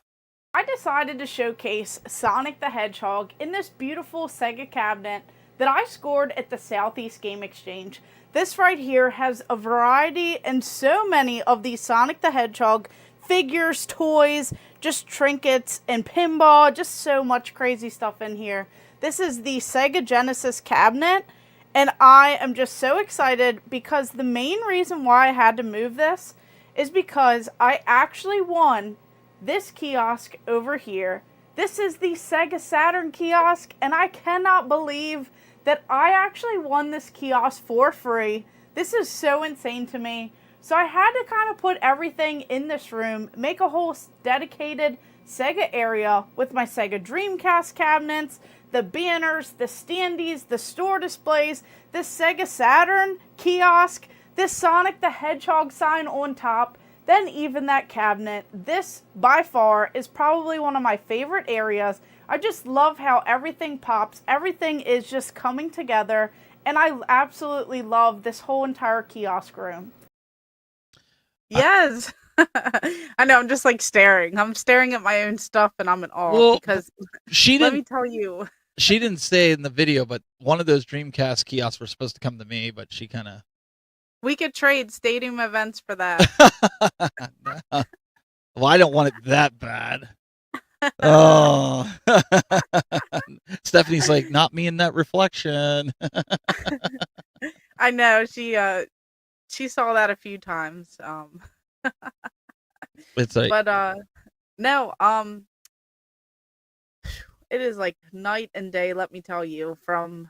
I decided to showcase Sonic the Hedgehog in this beautiful Sega cabinet that I scored at the Southeast Game Exchange. This right here has a variety and so many of these Sonic the Hedgehog figures, toys, just trinkets, and pinball, just so much crazy stuff in here This is the Sega Genesis cabinet, and I am just so excited because the main reason why I had to move this is because I actually won this kiosk over here. This is the Sega Saturn kiosk, and I cannot believe that I actually won this kiosk for free. This is so insane to me. So I had to kind of put everything in this room, make a whole dedicated Sega area with my Sega Dreamcast cabinets, the banners, the standees, the store displays, this Sega Saturn kiosk, this Sonic the Hedgehog sign on top, then even that cabinet. This, by far, is probably one of my favorite areas. I just love how everything pops. Everything is just coming together, and I absolutely love this whole entire kiosk room. Yes. I know, I'm just like staring. I'm staring at my own stuff and I'm in awe because let me tell you. She didn't say in the video, but one of those Dreamcast kiosks were supposed to come to me, but she kind of... We could trade stadium events for that. No. Well, I don't want it that bad. Oh. Stephanie's like, not me in that reflection. I know, she saw that a few times. It's like, but no, it is like night and day, let me tell you, from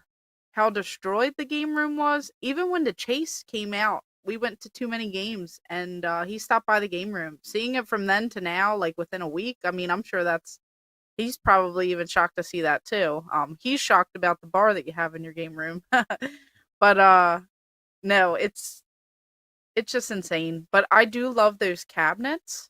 how destroyed the game room was. Even when the chase came out, we went to too many games, and he stopped by the game room. Seeing it from then to now, like within a week, I mean, I'm sure he's probably even shocked to see that too. He's shocked about the bar that you have in your game room. But no, it's just insane. But I do love those cabinets.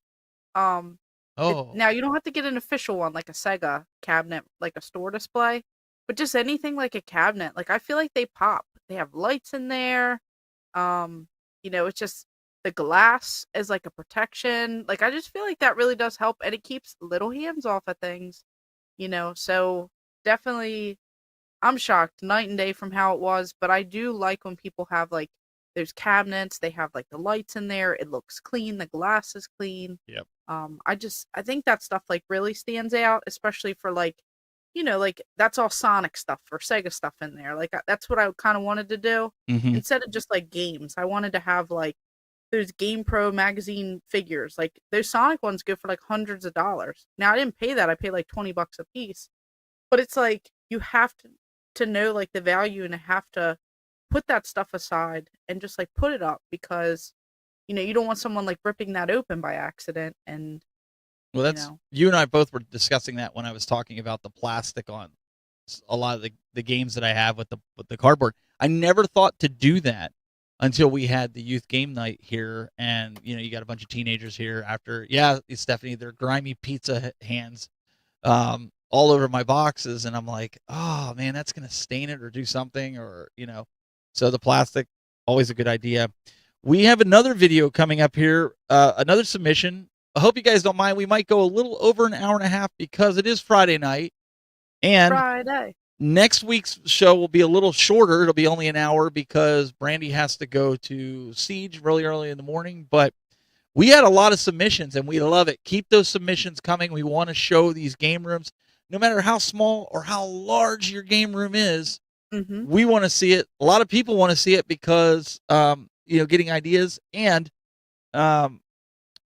Now you don't have to get an official one like a Sega cabinet, like a store display, but just anything like a cabinet. Like, I feel like they pop. They have lights in there. It's just the glass is like a protection. Like, I just feel like that really does help, and it keeps little hands off of things. So definitely, I'm shocked night and day from how it was, but I do like when people have like those cabinets. They have like the lights in there. It looks clean. The glass is clean. Yep. I think that stuff like really stands out, especially for like, like that's all Sonic stuff or Sega stuff in there. Like, that's what I kind of wanted to do. Mm-hmm. Instead of just like games. I wanted to have like those Game Pro magazine figures. Like, those Sonic ones go for like hundreds of dollars. Now, I didn't pay that. I paid like $20 a piece. But it's like, you have to know like the value, and have to put that stuff aside and just like put it up, because you don't want someone like ripping that open by accident. And well, you and I both were discussing that when I was talking about the plastic on a lot of the games that I have with the cardboard. I never thought to do that until we had the youth game night here, and you got a bunch of teenagers here after. Yeah, Stephanie, they're grimy pizza hands all over my boxes, and I'm like, oh man, that's gonna stain it or do something, or So the plastic, always a good idea. We have another video coming up here, another submission. I hope you guys don't mind. We might go a little over an hour and a half because it is Friday night. And Friday. Next week's show will be a little shorter. It'll be only an hour because Brandy has to go to Siege really early in the morning. But we had a lot of submissions, and we love it. Keep those submissions coming. We want to show these game rooms, no matter how small or how large your game room is. Mm-hmm. We want to see it. A lot of people want to see it because getting ideas, and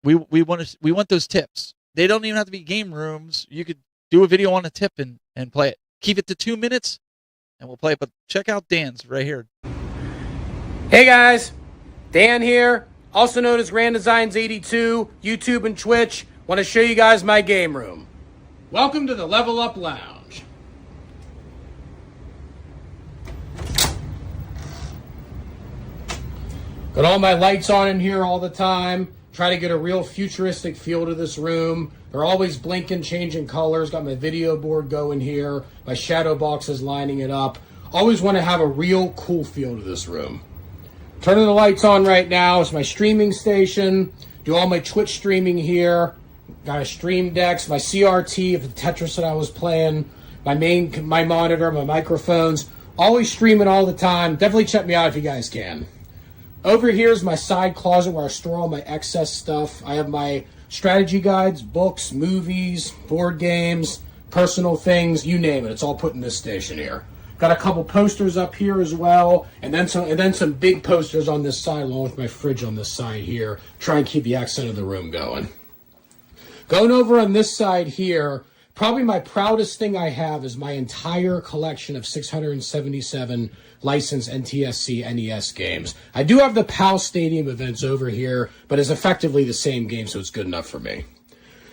we want those tips. They don't even have to be game rooms. You could do a video on a tip and play it. Keep it to 2 minutes, and we'll play it. But check out Dan's right here. Hey guys, Dan here, also known as Grand Designs 82, YouTube and Twitch. Want to show you guys my game room. Welcome to the Level Up Lounge. Got all my lights on in here all the time. Try to get a real futuristic feel to this room. They're always blinking, changing colors. Got my video board going here. My shadow boxes lining it up. Always want to have a real cool feel to this room. Turning the lights on right now. It's my streaming station. Do all my Twitch streaming here. Got a stream decks, my CRT of the Tetris that I was playing, my monitor, my microphones. Always streaming all the time. Definitely check me out if you guys can. Over here is my side closet where I store all my excess stuff. I have my strategy guides, books, movies, board games, personal things, you name it. It's all put in this station here. Got a couple posters up here as well, and then some big posters on this side, along with my fridge on this side here. Try and keep the accent of the room going. Going over on this side here, probably my proudest thing I have is my entire collection of 677 licensed NTSC NES games. I do have the PAL Stadium events over here, but it's effectively the same game, so it's good enough for me.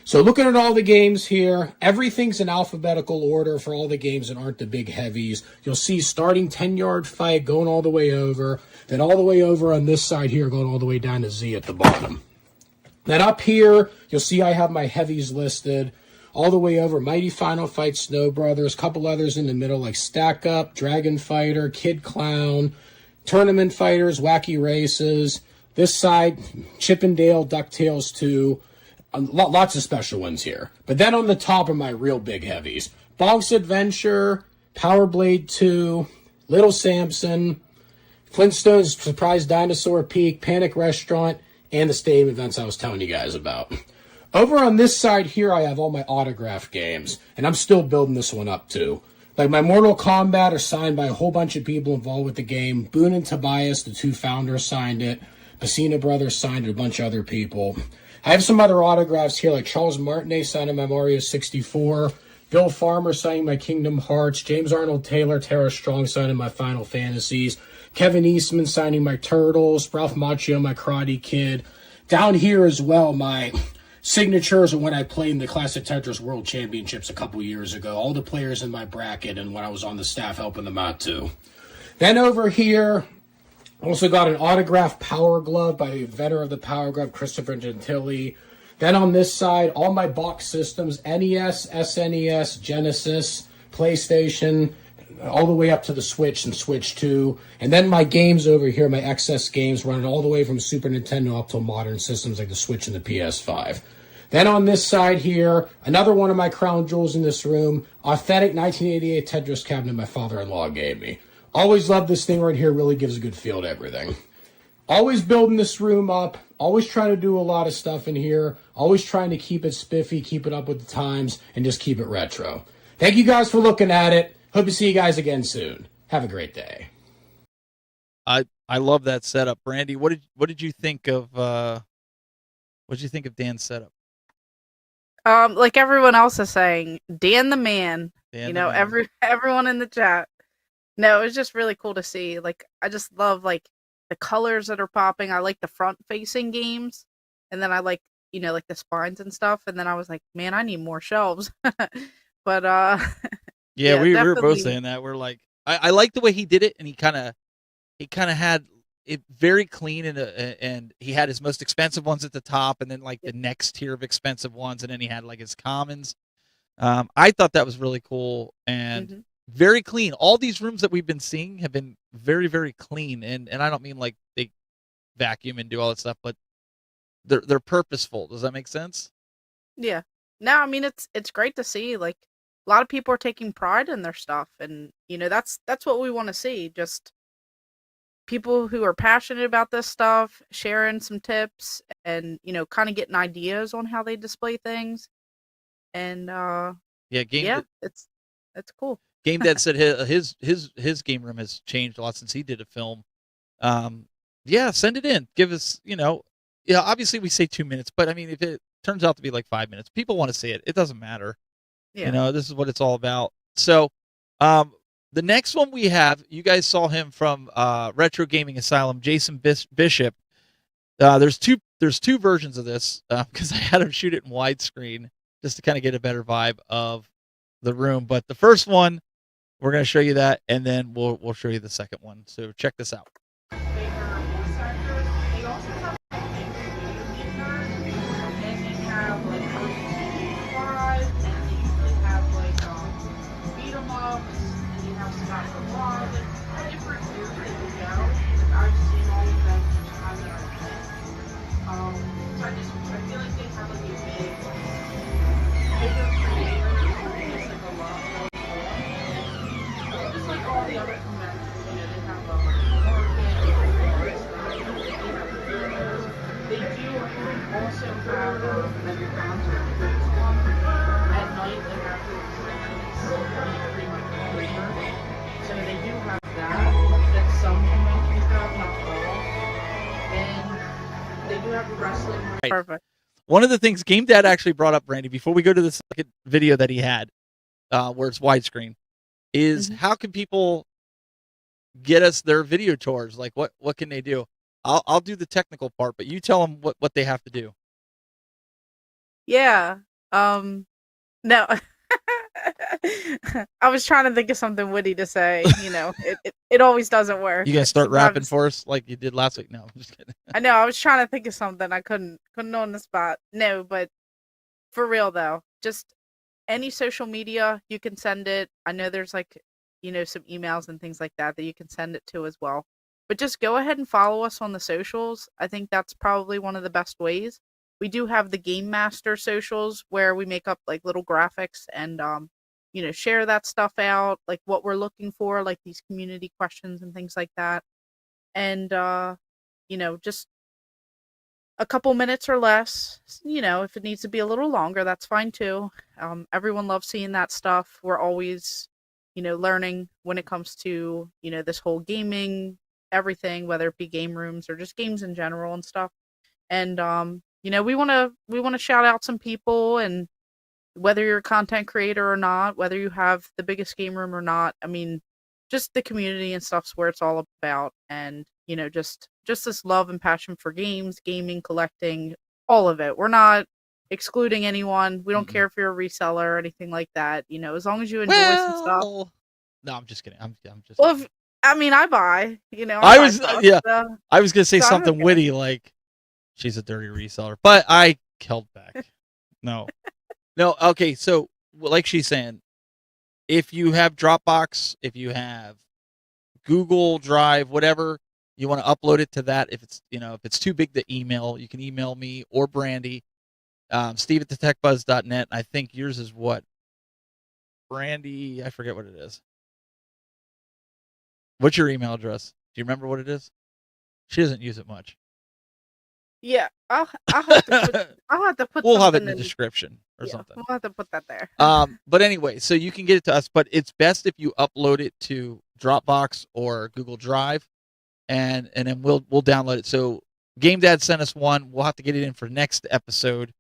So looking at all the games here, everything's in alphabetical order for all the games that aren't the big heavies. You'll see starting 10-yard fight going all the way over, then all the way over on this side here going all the way down to Z at the bottom. Then up here, you'll see I have my heavies listed all the way over. Mighty Final Fight, Snow Brothers, couple others in the middle like Stack Up, Dragon Fighter, Kid Clown, Tournament Fighters, Wacky Races. This side, Chip and Dale, DuckTales 2. Lots of special ones here. But then on the top are my real big heavies. Bonk's Adventure, Power Blade 2, Little Samson, Flintstones Surprise Dinosaur Peak, Panic Restaurant, and the stadium events I was telling you guys about. Over on this side here, I have all my autograph games, and I'm still building this one up too. Like my Mortal Kombat are signed by a whole bunch of people involved with the game. Boone and Tobias, the two founders, signed it. Pacino Brothers signed it, a bunch of other people. I have some other autographs here, like Charles Martinet signing my Mario 64, Bill Farmer signing my Kingdom Hearts, James Arnold Taylor, Tara Strong signing my Final Fantasies, Kevin Eastman signing my Turtles, Ralph Macchio my Karate Kid. Down here as well, my signatures of when I played in the Classic Tetris World Championships a couple years ago. All the players in my bracket and when I was on the staff helping them out too. Then over here, also got an autographed Power Glove by the inventor of the Power Glove, Christopher Gentili. Then on this side, all my box systems, NES, SNES, Genesis, PlayStation, all the way up to the Switch and Switch 2. And then my games over here, my XS games, running all the way from Super Nintendo up to modern systems like the Switch and the PS5. Then on this side here, another one of my crown jewels in this room, authentic 1988 Tetris cabinet my father-in-law gave me. Always love this thing right here, really gives a good feel to everything. Always building this room up, always trying to do a lot of stuff in here, always trying to keep it spiffy, keep it up with the times, and just keep it retro. Thank you guys for looking at it. Hope to see you guys again soon. Have a great day. I love that setup, Brandy. What did you think of Dan's setup? Like everyone else is saying, Dan the man. Dan you the know, man. everyone in the chat. No, it was just really cool to see. Like, I just love like the colors that are popping. I like the front facing games, and then I like, you know, like the spines and stuff. And then I was like, man, I need more shelves. But Yeah, we were both definitely. saying that. We're like, I like the way he did it, and he kind of had it very clean, and he had his most expensive ones at the top, and then like the next tier of expensive ones, and then he had like his commons. I thought that was really cool and very clean. All these rooms that we've been seeing have been very, very clean, and I don't mean like they vacuum and do all that stuff, but they're purposeful. Does that make sense? Yeah. No, I mean it's great to see. Like a lot of people are taking pride in their stuff, and you know that's what we want to see. Just people who are passionate about this stuff, sharing some tips, and you know, kind of getting ideas on how they display things. And it's cool. Game Dad said his game room has changed a lot since he did a film. Yeah, send it in. Give us, obviously we say 2 minutes, but I mean, if it turns out to be like 5 minutes, people want to see it. It doesn't matter. Yeah. This is what it's all about. So, the next one we have, you guys saw him from Retro Gaming Asylum, Jason Bishop. There's two versions of this because I had him shoot it in widescreen just to kind of get a better vibe of the room. But the first one, we're going to show you that, and then we'll show you the second one. So check this out. Right. Perfect. One of the things Game Dad actually brought up, Brandy, before we go to the second video that he had, where it's widescreen, is how can people get us their video tours? Like, what can they do? I'll do the technical part, but you tell them what they have to do. Yeah. No. I was trying to think of something witty to say. You know, it always doesn't work. You guys start rapping Sometimes- for us like you did last week? No, I'm just kidding. I know. I was trying to think of something. I couldn't on the spot. No, but for real though, just any social media you can send it. I know there's like, you know, some emails and things like that you can send it to as well. But just go ahead and follow us on the socials. I think that's probably one of the best ways. We do have the Game Master socials where we make up like little graphics and you know, share that stuff out, like what we're looking for, like these community questions and things like that. And you know, just a couple minutes or less. You know, if it needs to be a little longer, that's fine too. Everyone loves seeing that stuff. We're always, you know, learning when it comes to, you know, this whole gaming, everything, whether it be game rooms or just games in general and stuff. And you know, we want to shout out some people, and whether you're a content creator or not, whether you have the biggest game room or not, I mean, just the community and stuff's where it's all about. And, you know, just this love and passion for games, gaming, collecting, all of it. We're not excluding anyone. We don't care if you're a reseller or anything like that. You know, as long as you enjoy some stuff. No, I'm just kidding. I'm just. Well, I mean, I buy. You know, I buy was stuff, yeah. so- I was gonna say so I'm something okay. witty like she's a dirty reseller, but I held back. No. Okay. So, like she's saying, if you have Dropbox, if you have Google Drive, whatever, you want to upload it to that. If it's, you know, if it's too big to email, you can email me or Brandy, Steve at thetechbuzz.net. I think yours is what? Brandy, I forget what it is. What's your email address? Do you remember what it is? She doesn't use it much. Yeah, I'll have to put. We'll have it something in the description or something. We'll have to put that there. But anyway, so you can get it to us, but it's best if you upload it to Dropbox or Google Drive, and then we'll download it. So Game Dad sent us one. We'll have to get it in for next episode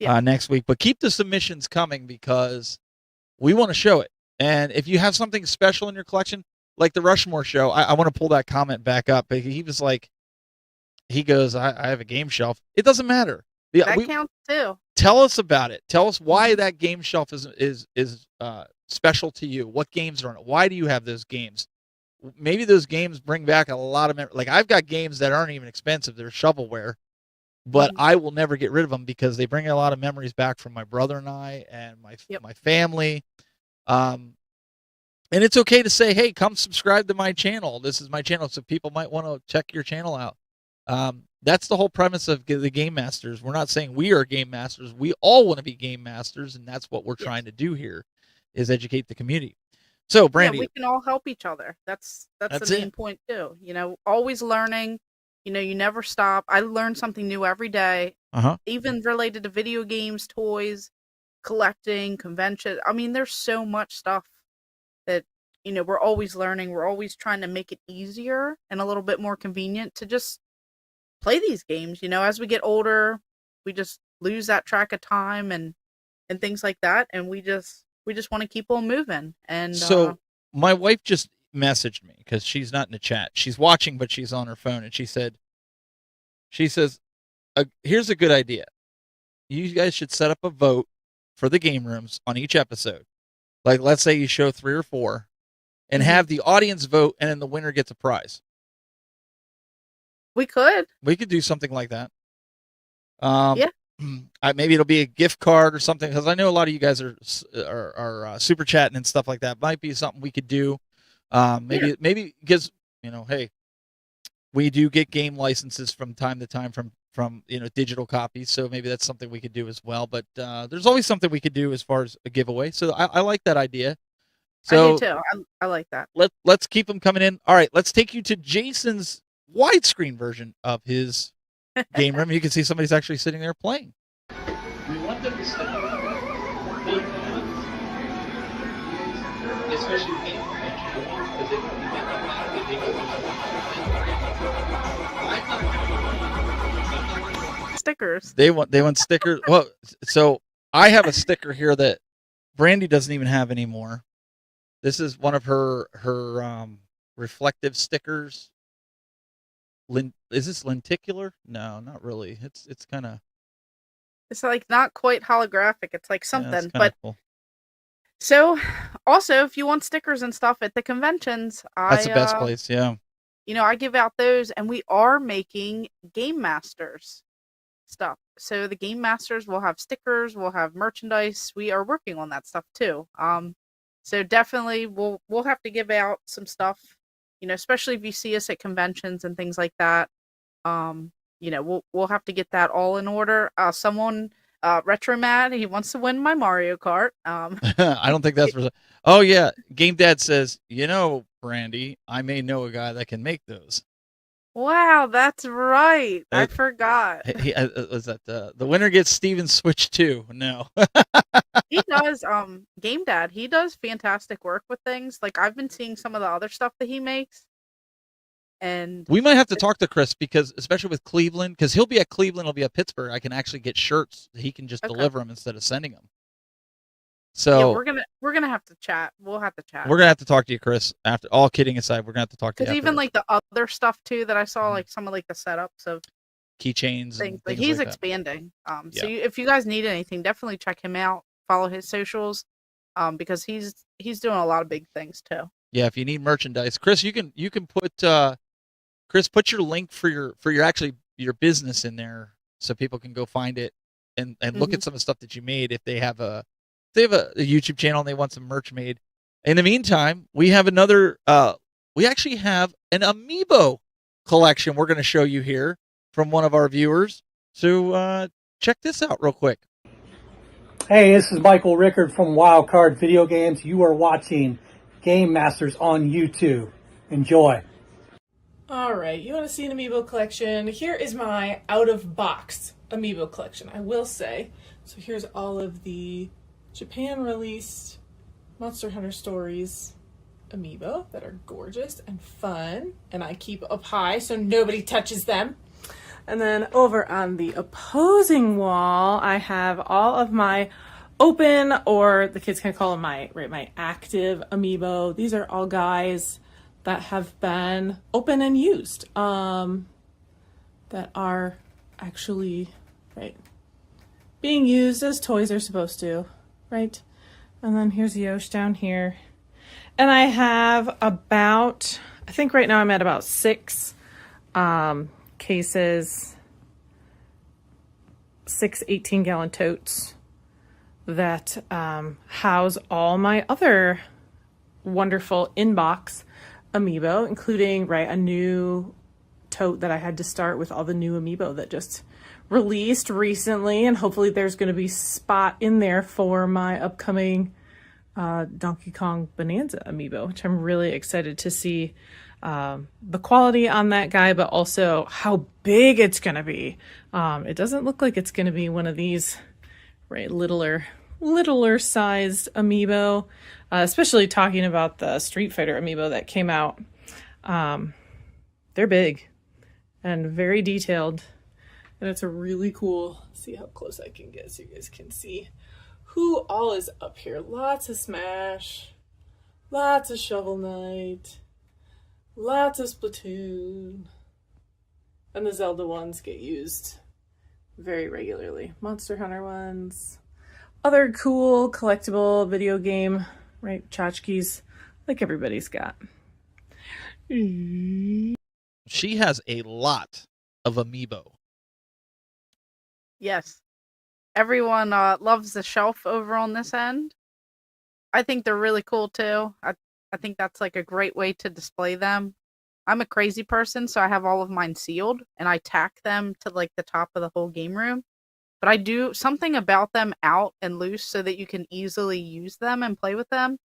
next week. But keep the submissions coming because we want to show it. And if you have something special in your collection, like the Rushmore show, I want to pull that comment back up. He was like, he goes, I have a game shelf. It doesn't matter. That counts too. Tell us about it. Tell us why that game shelf is special to you. What games are on it? Why do you have those games? Maybe those games bring back a lot of memories. Like I've got games that aren't even expensive. They're shovelware, but I will never get rid of them because they bring a lot of memories back from my brother and I and my family. And it's okay to say, hey, come subscribe to my channel. This is my channel. So people might want to check your channel out. That's the whole premise of the Game Masters. We're not saying we are Game Masters. We all want to be Game Masters, and that's what we're trying to do here, is educate the community. So, Brandy, we can all help each other. That's the main point too. You know, always learning. You know, you never stop. I learn something new every day. Even related to video games, toys, collecting, convention. I mean, there's so much stuff that, you know, we're always learning. We're always trying to make it easier and a little bit more convenient to just play these games. You know, as we get older, we just lose that track of time and things like that, and we just want to keep on moving. And so my wife just messaged me because she's not in the chat. She's watching, but she's on her phone, and she says, here's a good idea. You guys should set up a vote for the game rooms on each episode. Like, let's say you show 3 or 4 and have the audience vote, and then the winner gets a prize. We could do something like that. Yeah. Maybe it'll be a gift card or something, because I know a lot of you guys are super chatting and stuff like that. Might be something we could do. Maybe because, you know, hey, we do get game licenses from time to time from you know, digital copies, so maybe that's something we could do as well. But there's always something we could do as far as a giveaway. So I like that idea. So I do too. I like that. Let's keep them coming in. All right, let's take you to Jason's widescreen version of his game room. You can see somebody's actually sitting there playing. We want them to stay especially the game because they can stickers. They want stickers. Well, so I have a sticker here that Brandy doesn't even have anymore. This is one of her reflective stickers. Is this lenticular? No, not really. It's kind of. It's like not quite holographic. It's like something, but cool. so also if you want stickers and stuff at the conventions, That's the best place. Yeah. I give out those, and we are making Game Masters stuff. So the Game Masters will have stickers, we'll have merchandise. We are working on that stuff too. So definitely we'll have to give out some stuff, especially if you see us at conventions and things like that. We'll have to get that all in order. Someone Retro Mad, he wants to win my Mario Kart. I don't think that's for. Oh yeah, Game Dad says, Brandy, I may know a guy that can make those. Wow, that's right. I forgot. He was that the winner gets Steven's Switch too? No. He does. Game Dad, he does fantastic work with things. Like I've been seeing some of the other stuff that he makes, and we might have to talk to Chris because, especially with Cleveland, because he'll be at Cleveland, he'll be at Pittsburgh. I can actually get shirts. He can just deliver them instead of sending them. So yeah, we're gonna have to chat. We'll have to chat. We're gonna have to talk to you, Chris. After all kidding aside, we're gonna have to talk to you. Because even like the other stuff too that I saw, like some of like the setups of keychains, things like he's like expanding. So if you guys need anything, definitely check him out. Follow his socials, because he's doing a lot of big things too. Yeah, if you need merchandise, Chris, you can put Chris, put your link for your business in there so people can go find it and look at some of the stuff that you made if they have a YouTube channel and they want some merch made. In the meantime, we have we actually have an Amiibo collection we're going to show you here from one of our viewers. So check this out real quick. Hey, this is Michael Rickard from Wildcard Video Games. You are watching Game Masters on YouTube. Enjoy. Alright, you want to see an Amiibo collection? Here is my out-of-box Amiibo collection, I will say. So here's all of the Japan-released Monster Hunter Stories Amiibo that are gorgeous and fun, and I keep up high so nobody touches them. And then over on the opposing wall, I have all of my open, or the kids can call them my active Amiibo. These are all guys that have been open and used, that are actually, being used as toys are supposed to, right? And then here's Yosh down here. And I have about, I think right now I'm at about 6 cases, 6 18-gallon totes that house all my other wonderful inbox Amiibo, including a new tote that I had to start with all the new Amiibo that just released recently, and hopefully there's going to be spot in there for my upcoming Donkey Kong Bonanza Amiibo, which I'm really excited to see the quality on that guy, but also how big it's going to be. It doesn't look like it's going to be one of these littler sized Amiibo, especially talking about the Street Fighter Amiibo that came out. They're big and very detailed, and it's a really cool, see how close I can get so you guys can see who all is up here. Lots of Smash, lots of Shovel Knight, lots of Splatoon, and the Zelda ones get used very regularly. Monster Hunter ones, other cool collectible video game, tchotchkes, like everybody's got. She has a lot of Amiibo. Yes. Everyone loves the shelf over on this end. I think they're really cool too. I think that's like a great way to display them. I'm a crazy person, so I have all of mine sealed and I tack them to like the top of the whole game room. But I do something about them out and loose so that you can easily use them and play with them.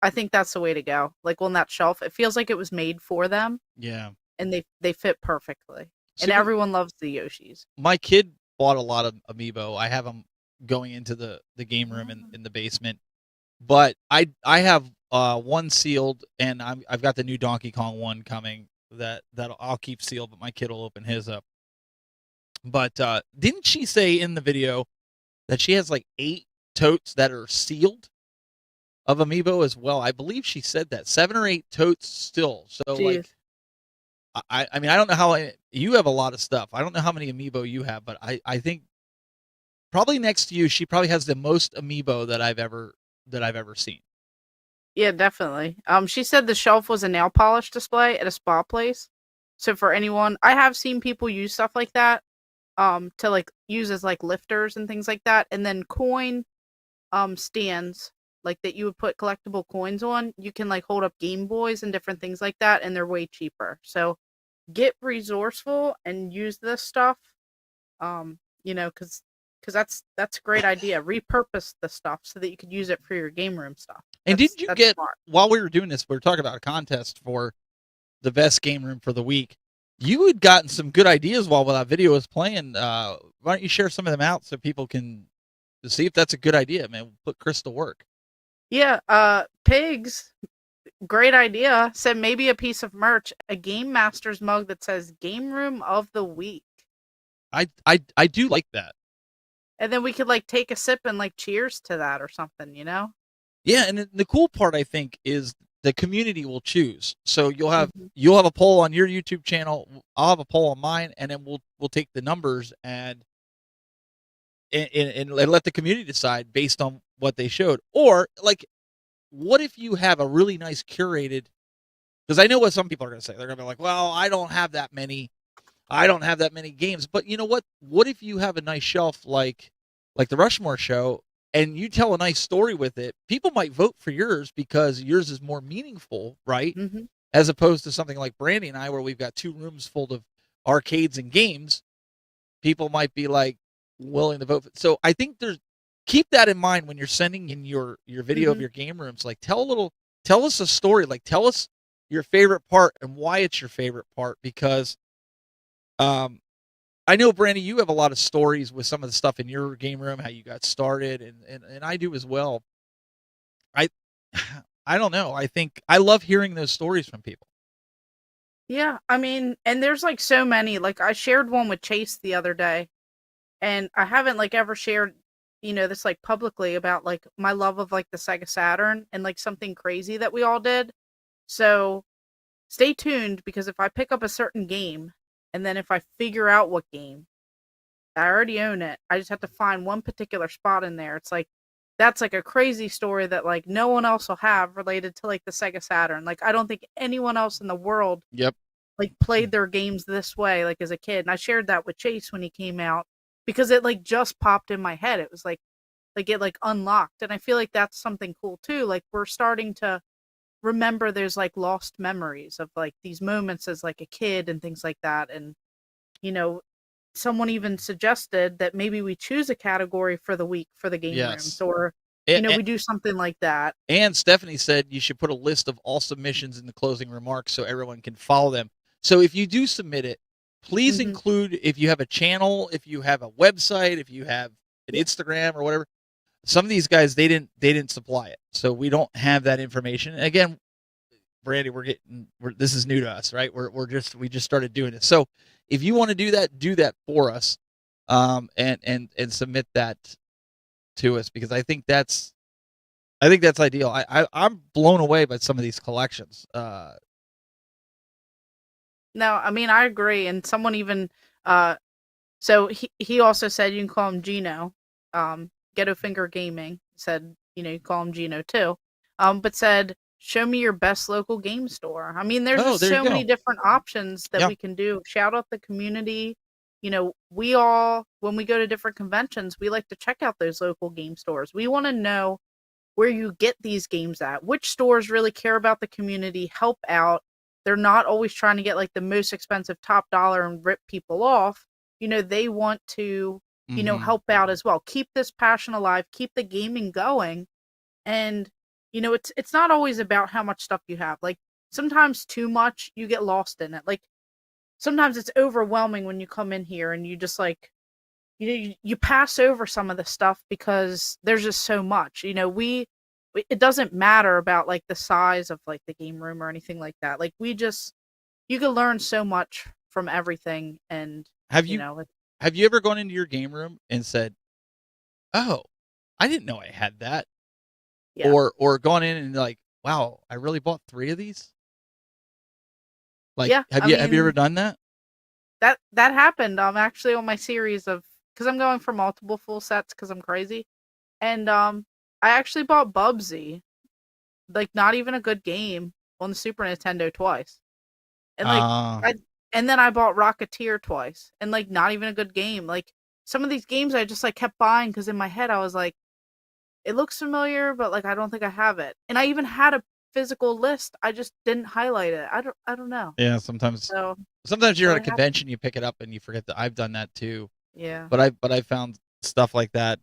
I think that's the way to go. Like on that shelf, it feels like it was made for them. Yeah. And they fit perfectly. And everyone loves the Yoshis. My kid bought a lot of Amiibo. I have them going into the game room in the basement. But I have one sealed, and I've got the new Donkey Kong one coming that I'll keep sealed, but my kid will open his up. But didn't she say in the video that she has like 8 totes that are sealed of Amiibo as well? I believe she said that 7 or 8 totes still. So Jeez. like, I mean, I don't know how you have a lot of stuff. I don't know how many Amiibo you have, but I think probably next to you, she probably has the most Amiibo that I've ever seen. Yeah, definitely. She said the shelf was a nail polish display at a spa place. So for anyone, I have seen people use stuff like that, to like use as like lifters and things like that, and then coin, stands like that you would put collectible coins on. You can like hold up Game Boys and different things like that, and they're way cheaper. So get resourceful and use this stuff, because that's a great idea. Repurpose the stuff so that you could use it for your game room stuff. And did you get, smart. while we were doing this, we were talking about a contest for the best game room for the week. You had gotten some good ideas while that video was playing. Why don't you share some of them out so people can see if that's a good idea, man? We'll put Chris to work. Yeah, Pigs, great idea. Said maybe a piece of merch, a Game Masters mug that says Game Room of the Week. I do like that. And then we could like take a sip and like cheers to that or something, you know? Yeah, and the cool part I think is the community will choose. So you'll have a poll on your YouTube channel. I'll have a poll on mine, and then we'll take the numbers and let the community decide based on what they showed. Or like, what if you have a really nice curated? Because I know what some people are going to say. They're going to be like, "Well, I don't have that many games." But you know what? What if you have a nice shelf like the Rushmore show, and you tell a nice story with it? People might vote for yours because yours is more meaningful, right? Mm-hmm. As opposed to something like Brandy and I, where we've got 2 rooms full of arcades and games. People might be like willing to vote. So I think keep that in mind when you're sending in your video of your game rooms. Like tell us a story. Like tell us your favorite part and why it's your favorite part, because I know, Brandy, you have a lot of stories with some of the stuff in your game room, how you got started, and I do as well. I don't know. I think I love hearing those stories from people. Yeah, I mean, and there's like so many. Like I shared one with Chase the other day, and I haven't like ever shared, this like publicly about like my love of like the Sega Saturn and like something crazy that we all did. So stay tuned, because if I pick up a certain game, and then if I figure out what game, I already own it. I just have to find one particular spot in there. It's like, that's like a crazy story that like no one else will have related to like the Sega Saturn. Like I don't think anyone else in the world like played their games this way, like as a kid. And I shared that with Chase when he came out, because it like just popped in my head. It was like it like unlocked. And I feel like that's something cool too. Like we're starting to remember those like lost memories of like these moments as like a kid and things like that. And someone even suggested that maybe we choose a category for the week for the game rooms, or we do something like that. And Stephanie said you should put a list of all submissions in the closing remarks so everyone can follow them. So if you do submit it, please include, if you have a channel, if you have a website, if you have an Instagram or whatever. Some of these guys, they didn't supply it, so we don't have that information. And again, Brandy, this is new to us, right? We just started doing it. So if you want to do that for us, and submit that to us, because I think that's ideal. I'm blown away by some of these collections. No, I mean, I agree. And someone even, so he also said you can call him Gino, Ghetto Finger Gaming said, you call him Gino too. But said, show me your best local game store. I mean, there's just so many different options that we can do. Shout out the community. We all, when we go to different conventions, we like to check out those local game stores. We want to know where you get these games at, which stores really care about the community, help out. They're not always trying to get like the most expensive top dollar and rip people off. They want to, help out as well. Keep this passion alive, keep the gaming going. And, it's not always about how much stuff you have. Like sometimes too much, you get lost in it. Like sometimes it's overwhelming when you come in here and you just like, you pass over some of the stuff because there's just so much. It doesn't matter about like the size of like the game room or anything like that. Like you can learn so much from everything. And have you have you ever gone into your game room and said, "Oh, I didn't know I had that," Yeah. or gone in and like, "Wow, I really bought 3 of these"? Like, Yeah, have I you ever mean, done that? that happened. Actually on my series of because I'm going for multiple full sets because I'm crazy, and I actually bought Bubsy, like not even a good game on the Super Nintendo twice, and like Uh, I and then I bought Rocketeer twice, and like not even a good game. Like some of these games I just like kept buying because in my head I was like, it looks familiar, but like I don't think I have it, and I even had a physical list. I just didn't highlight it. I don't know. yeah, sometimes So you're so at a it happened. convention, you pick it up and you forget that. I've done that too. Yeah. But I found stuff like that.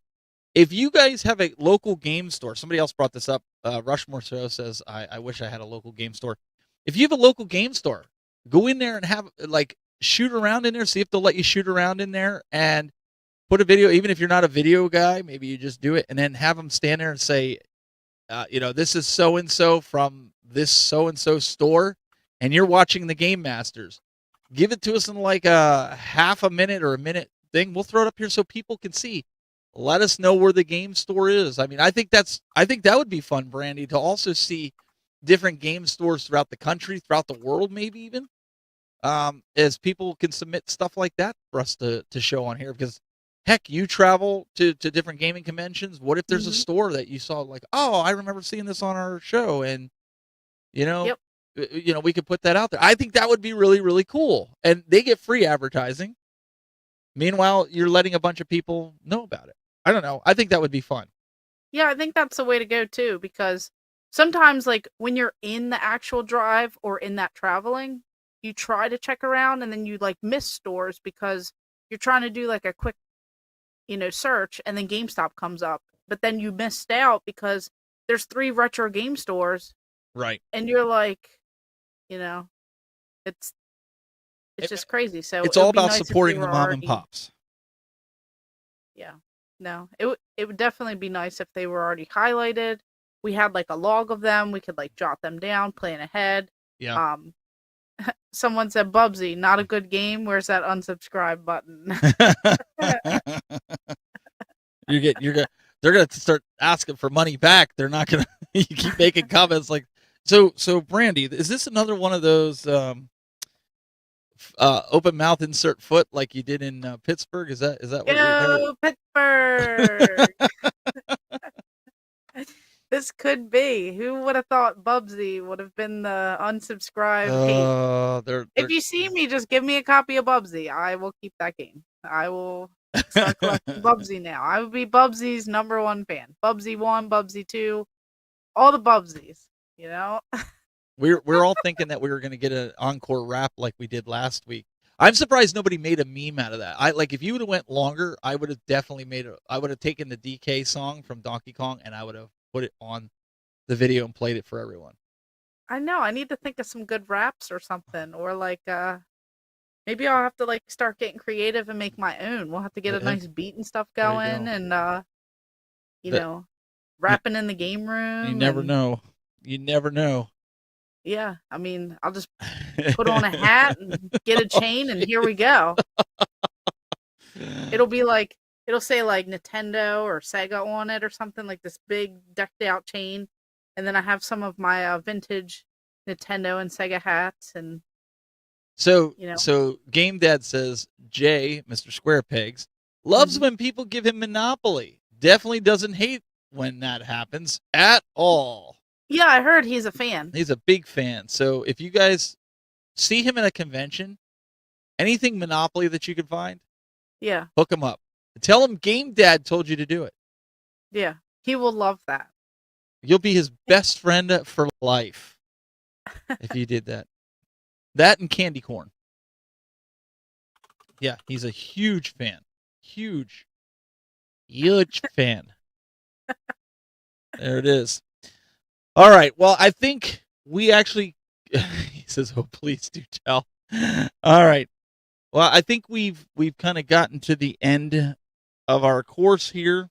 If you guys have a local game store, somebody else brought this up. Rushmore Show says, I wish I had a local game store. If you have a local game store, go in there and have like shoot around in there, see if they'll let you shoot around in there and put a video, even if you're not a video guy, maybe you just do it and then have them stand there and say, this is so and so from this so and so store, and you're watching the Game Masters. Give it to us in like a half a minute or a minute thing. We'll throw it up here so people can see. Let us know where the game store is. I mean, I think that would be fun, Brandy, to also see different game stores throughout the country, throughout the world, maybe even. As people can submit stuff like that for us to show on here, because heck, you travel to different gaming conventions. What if there's a store that you saw like, oh, I remember seeing this on our show, and Yep. we could put that out there. I think that would be really, really cool, and they get free advertising. Meanwhile, you're letting a bunch of people know about it. I don't know. I think that would be fun. Yeah, I think that's the way to go too, because sometimes like when you're in the actual drive or in that traveling, you try to check around and then you like miss stores because you're trying to do like a quick, search and then GameStop comes up. But then you missed out because there's 3 retro game stores Right. and you're like, it's It- just crazy. So It's it all would be about nice if they supporting the were mom and already. pops. Yeah. No, it would definitely be nice if they were already highlighted. We had like a log of them. We could like jot them down, plan ahead. Yeah. Um, someone said Bubsy, not a good game. Where's that unsubscribe button? They're gonna start asking for money back. They're not gonna. You keep making comments like, so Brandy, is this another one of those open mouth insert foot like you did in Pittsburgh? Is that what Go Pittsburgh! This could be. Who would have thought Bubsy would have been the unsubscribe hate? they're If you see me, just give me a copy of Bubsy. I will keep that game. I will start collecting Bubsy now. I would be Bubsy's #1 fan. Bubsy 1, Bubsy 2, all the Bubsies, we're all thinking that we were gonna get an encore rap like we did last week. I'm surprised nobody made a meme out of that. If you would have went longer, I would have definitely I would have taken the DK song from Donkey Kong and I would have put it on the video and played it for everyone. I know. I need to think of some good raps or something, or like maybe I'll have to like start getting creative and make my own. We'll have to get a Yeah. nice beat and stuff There you going, go. and rapping in the game room. You never and- know. You never know. Yeah, I mean, I'll just put on a hat and get a chain, and here we go. It'll be like it'll say like Nintendo or Sega on it or something, like this big decked out chain, and then I have some of my vintage Nintendo and Sega hats, and So You know. so Game Dad says Jay, Mr. Square Pegs, loves when people give him Monopoly. Definitely doesn't hate when that happens at all. yeah, I heard he's a fan. He's a big fan. So if you guys see him at a convention, anything Monopoly that you can find, Yeah, hook him up. Tell him Game Dad told you to do it. yeah, he will love that. You'll be his best friend for life if you did that. That and candy corn. Yeah, he's a huge fan. Huge fan. There it is. All right. Well, I think we actually he says, "Oh, please do tell." All right. Well, I think we've kind of gotten to the end of our course here.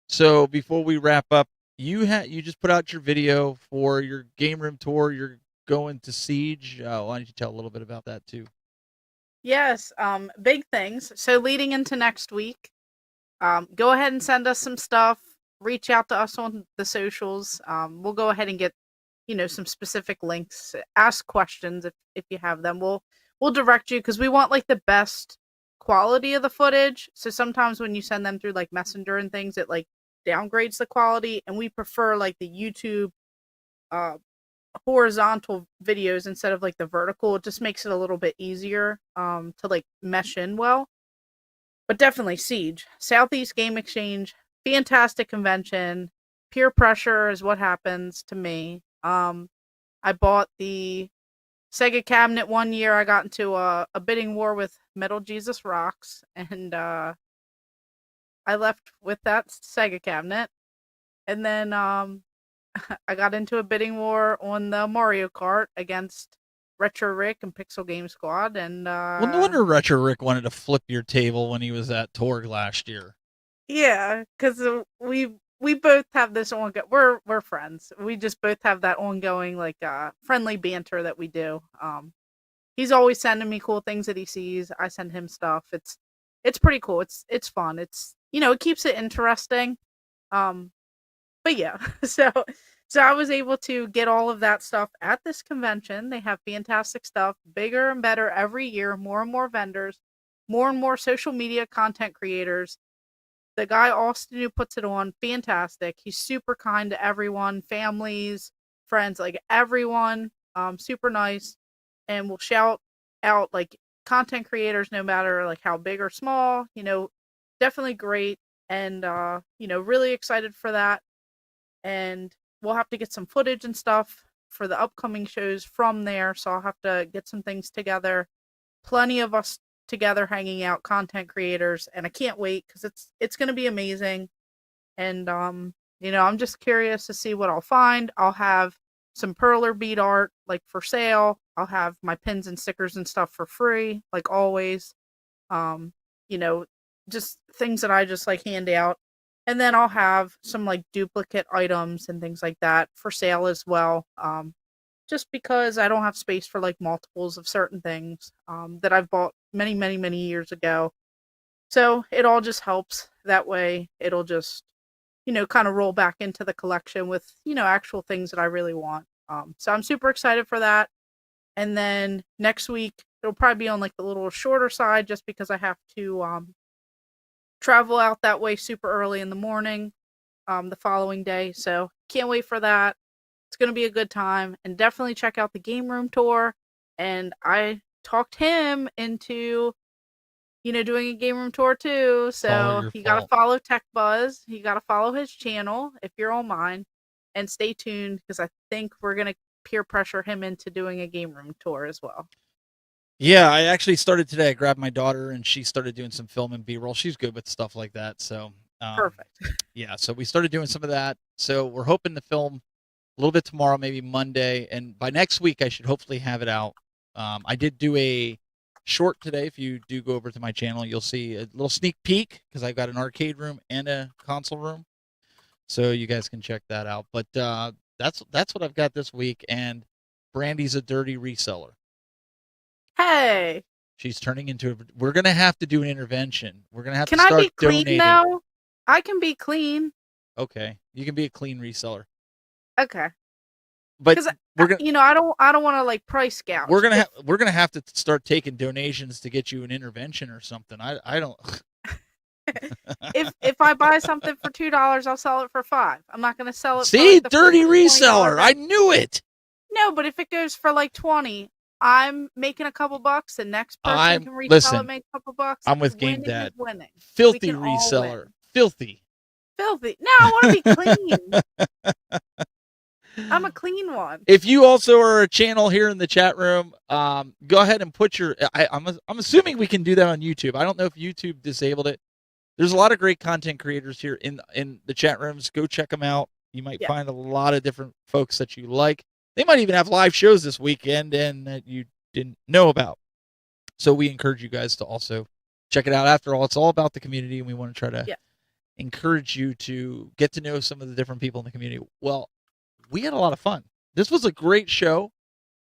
So before we wrap up, you just put out your video for your game room tour. You're going to Siege. Why don't you tell a little bit about that too? Yes, big things. So leading into next week, go ahead and send us some stuff. Reach out to us on the socials. We'll go ahead and get, some specific links. Ask questions if you have them. We'll direct you because we want like the best quality of the footage. So sometimes when you send them through like Messenger and things, it like downgrades the quality, and we prefer like the YouTube horizontal videos instead of like the vertical. It just makes it a little bit easier to like mesh in well. But definitely Siege, Southeast Game Exchange, fantastic convention. Peer pressure is what happens to me. I bought the Sega cabinet one year. I got into a bidding war with Metal Jesus Rocks, and I left with that Sega cabinet. And then I got into a bidding war on the Mario Kart against Retro Rick and Pixel Game Squad, and Well, no wonder Retro Rick wanted to flip your table when he was at Torg last year. yeah, because we both have this ongoing. We're friends. We just both have that ongoing like friendly banter that we do. He's always sending me cool things that he sees. I send him stuff. It's pretty cool. It's fun. It keeps it interesting. But yeah, so I was able to get all of that stuff at this convention. They have fantastic stuff, bigger and better every year, more and more vendors, more and more social media content creators. The guy Austin who puts it on, fantastic. He's super kind to everyone, families, friends, like everyone. Super nice, and will shout out like content creators no matter like how big or small. Definitely great, and really excited for that. And we'll have to get some footage and stuff for the upcoming shows from there. So I'll have to get some things together. Plenty of us together hanging out, content creators, and I can't wait because it's going to be amazing. And I'm just curious to see what I'll find. I'll have some perler bead art like for sale. I'll have my pins and stickers and stuff for free, like always. Just things that I just like hand out. And then I'll have some like duplicate items and things like that for sale as well. Just because I don't have space for like multiples of certain things that I've bought many, many, many years ago. So it all just helps. That way it'll just, kind of roll back into the collection with, actual things that I really want. So I'm super excited for that. And then next week, it'll probably be on like the little shorter side just because I have to travel out that way super early in the morning the following day. So can't wait for that. It's going to be a good time, and definitely check out the game room tour. And I talked him into, doing a game room tour too. So you got to follow Tech Buzz. You got to follow his channel if you're on mine, and stay tuned because I think we're going to peer pressure him into doing a game room tour as well. Yeah, I actually started today. I grabbed my daughter, and she started doing some film and B-roll. She's good with stuff like that. So perfect. Yeah, so we started doing some of that. So we're hoping to film a little bit tomorrow, maybe Monday, and by next week I should hopefully have it out. I did do a short today. If you do go over to my channel, you'll see a little sneak peek because I've got an arcade room and a console room, so you guys can check that out. But that's what I've got this week. And Brandy's a dirty reseller. Hey, she's turning into we're gonna have to do an intervention. We're gonna have to start I be clean donating. now? I can be clean. Okay, you can be a clean reseller. Okay. But we're gonna, I don't want to like price gouge. We're gonna have to start taking donations to get you an intervention or something. I don't. if I buy something for $2, I'll sell it for $5. I'm not gonna sell it. See, for like dirty reseller. I knew it. No, but if it goes for like 20, I'm making a couple bucks. The next person can resell it, make a couple bucks. I'm with Game Dad. Winning. Filthy reseller. Filthy. No, I want to be clean. I'm a clean one. If you also are a channel here in the chat room, go ahead and put your. I'm assuming we can do that on YouTube. I don't know if YouTube disabled it. There's a lot of great content creators here in the chat rooms. Go check them out. You might find a lot of different folks that you like. They might even have live shows this weekend and that you didn't know about. So we encourage you guys to also check it out. After all, it's all about the community, and we want to try to encourage you to get to know some of the different people in the community. Well, we had a lot of fun. This was a great show,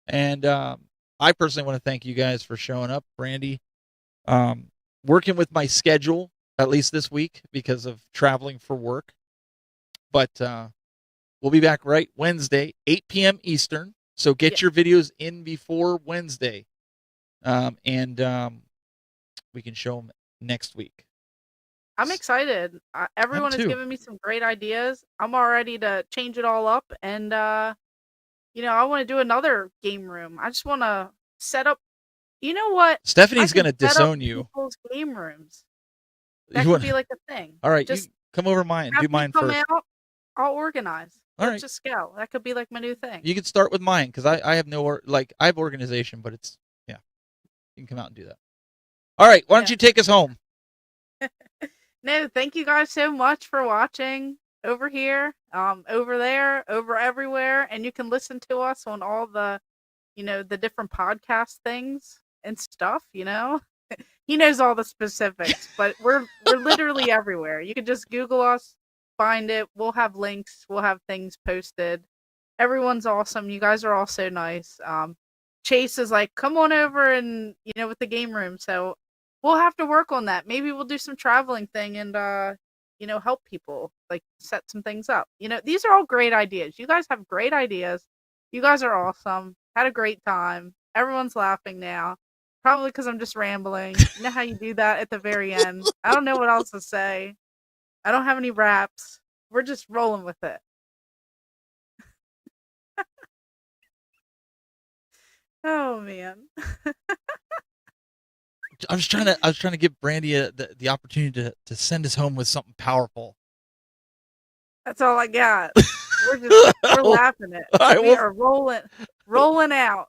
and I personally want to thank you guys for showing up. Brandy, Working with my schedule, at least this week, because of traveling for work. But we'll be back right Wednesday, 8 p.m. Eastern. So get your videos in before Wednesday. And we can show them next week. I'm excited. Everyone has too. given me some great ideas. I'm all ready to change it all up. And, I want to do another game room. I just want to set up. You know what? Stephanie's I could going to set up disown you. people's game rooms. That You could be like a thing. All right, Just you come over mine. have Do me mine come first. out. I'll organize. All Let's right. just go. That could be like my new thing. You can start with mine because I have no I have organization, but it's you can come out and do that. All right, why don't you take us home? No, thank you guys so much for watching over here, over there, over everywhere, and you can listen to us on all the, the different podcast things and stuff. He knows all the specifics, but we're literally everywhere. You can just Google us, find it. We'll have links. We'll have things posted. Everyone's awesome. You guys are all so nice. Chase is like, come on over and with the game room. So we'll have to work on that. Maybe we'll do some traveling thing and help people, like set some things up. These are all great ideas. You guys have great ideas. You guys are awesome. Had a great time. Everyone's laughing now. Probably because I'm just rambling. You know how you do that at the very end? I don't know what else to say. I don't have any raps. We're just rolling with it. Oh man. I was trying to give Brandy the opportunity to send us home with something powerful. That's all I got. We're laughing it. All right, We are rolling out.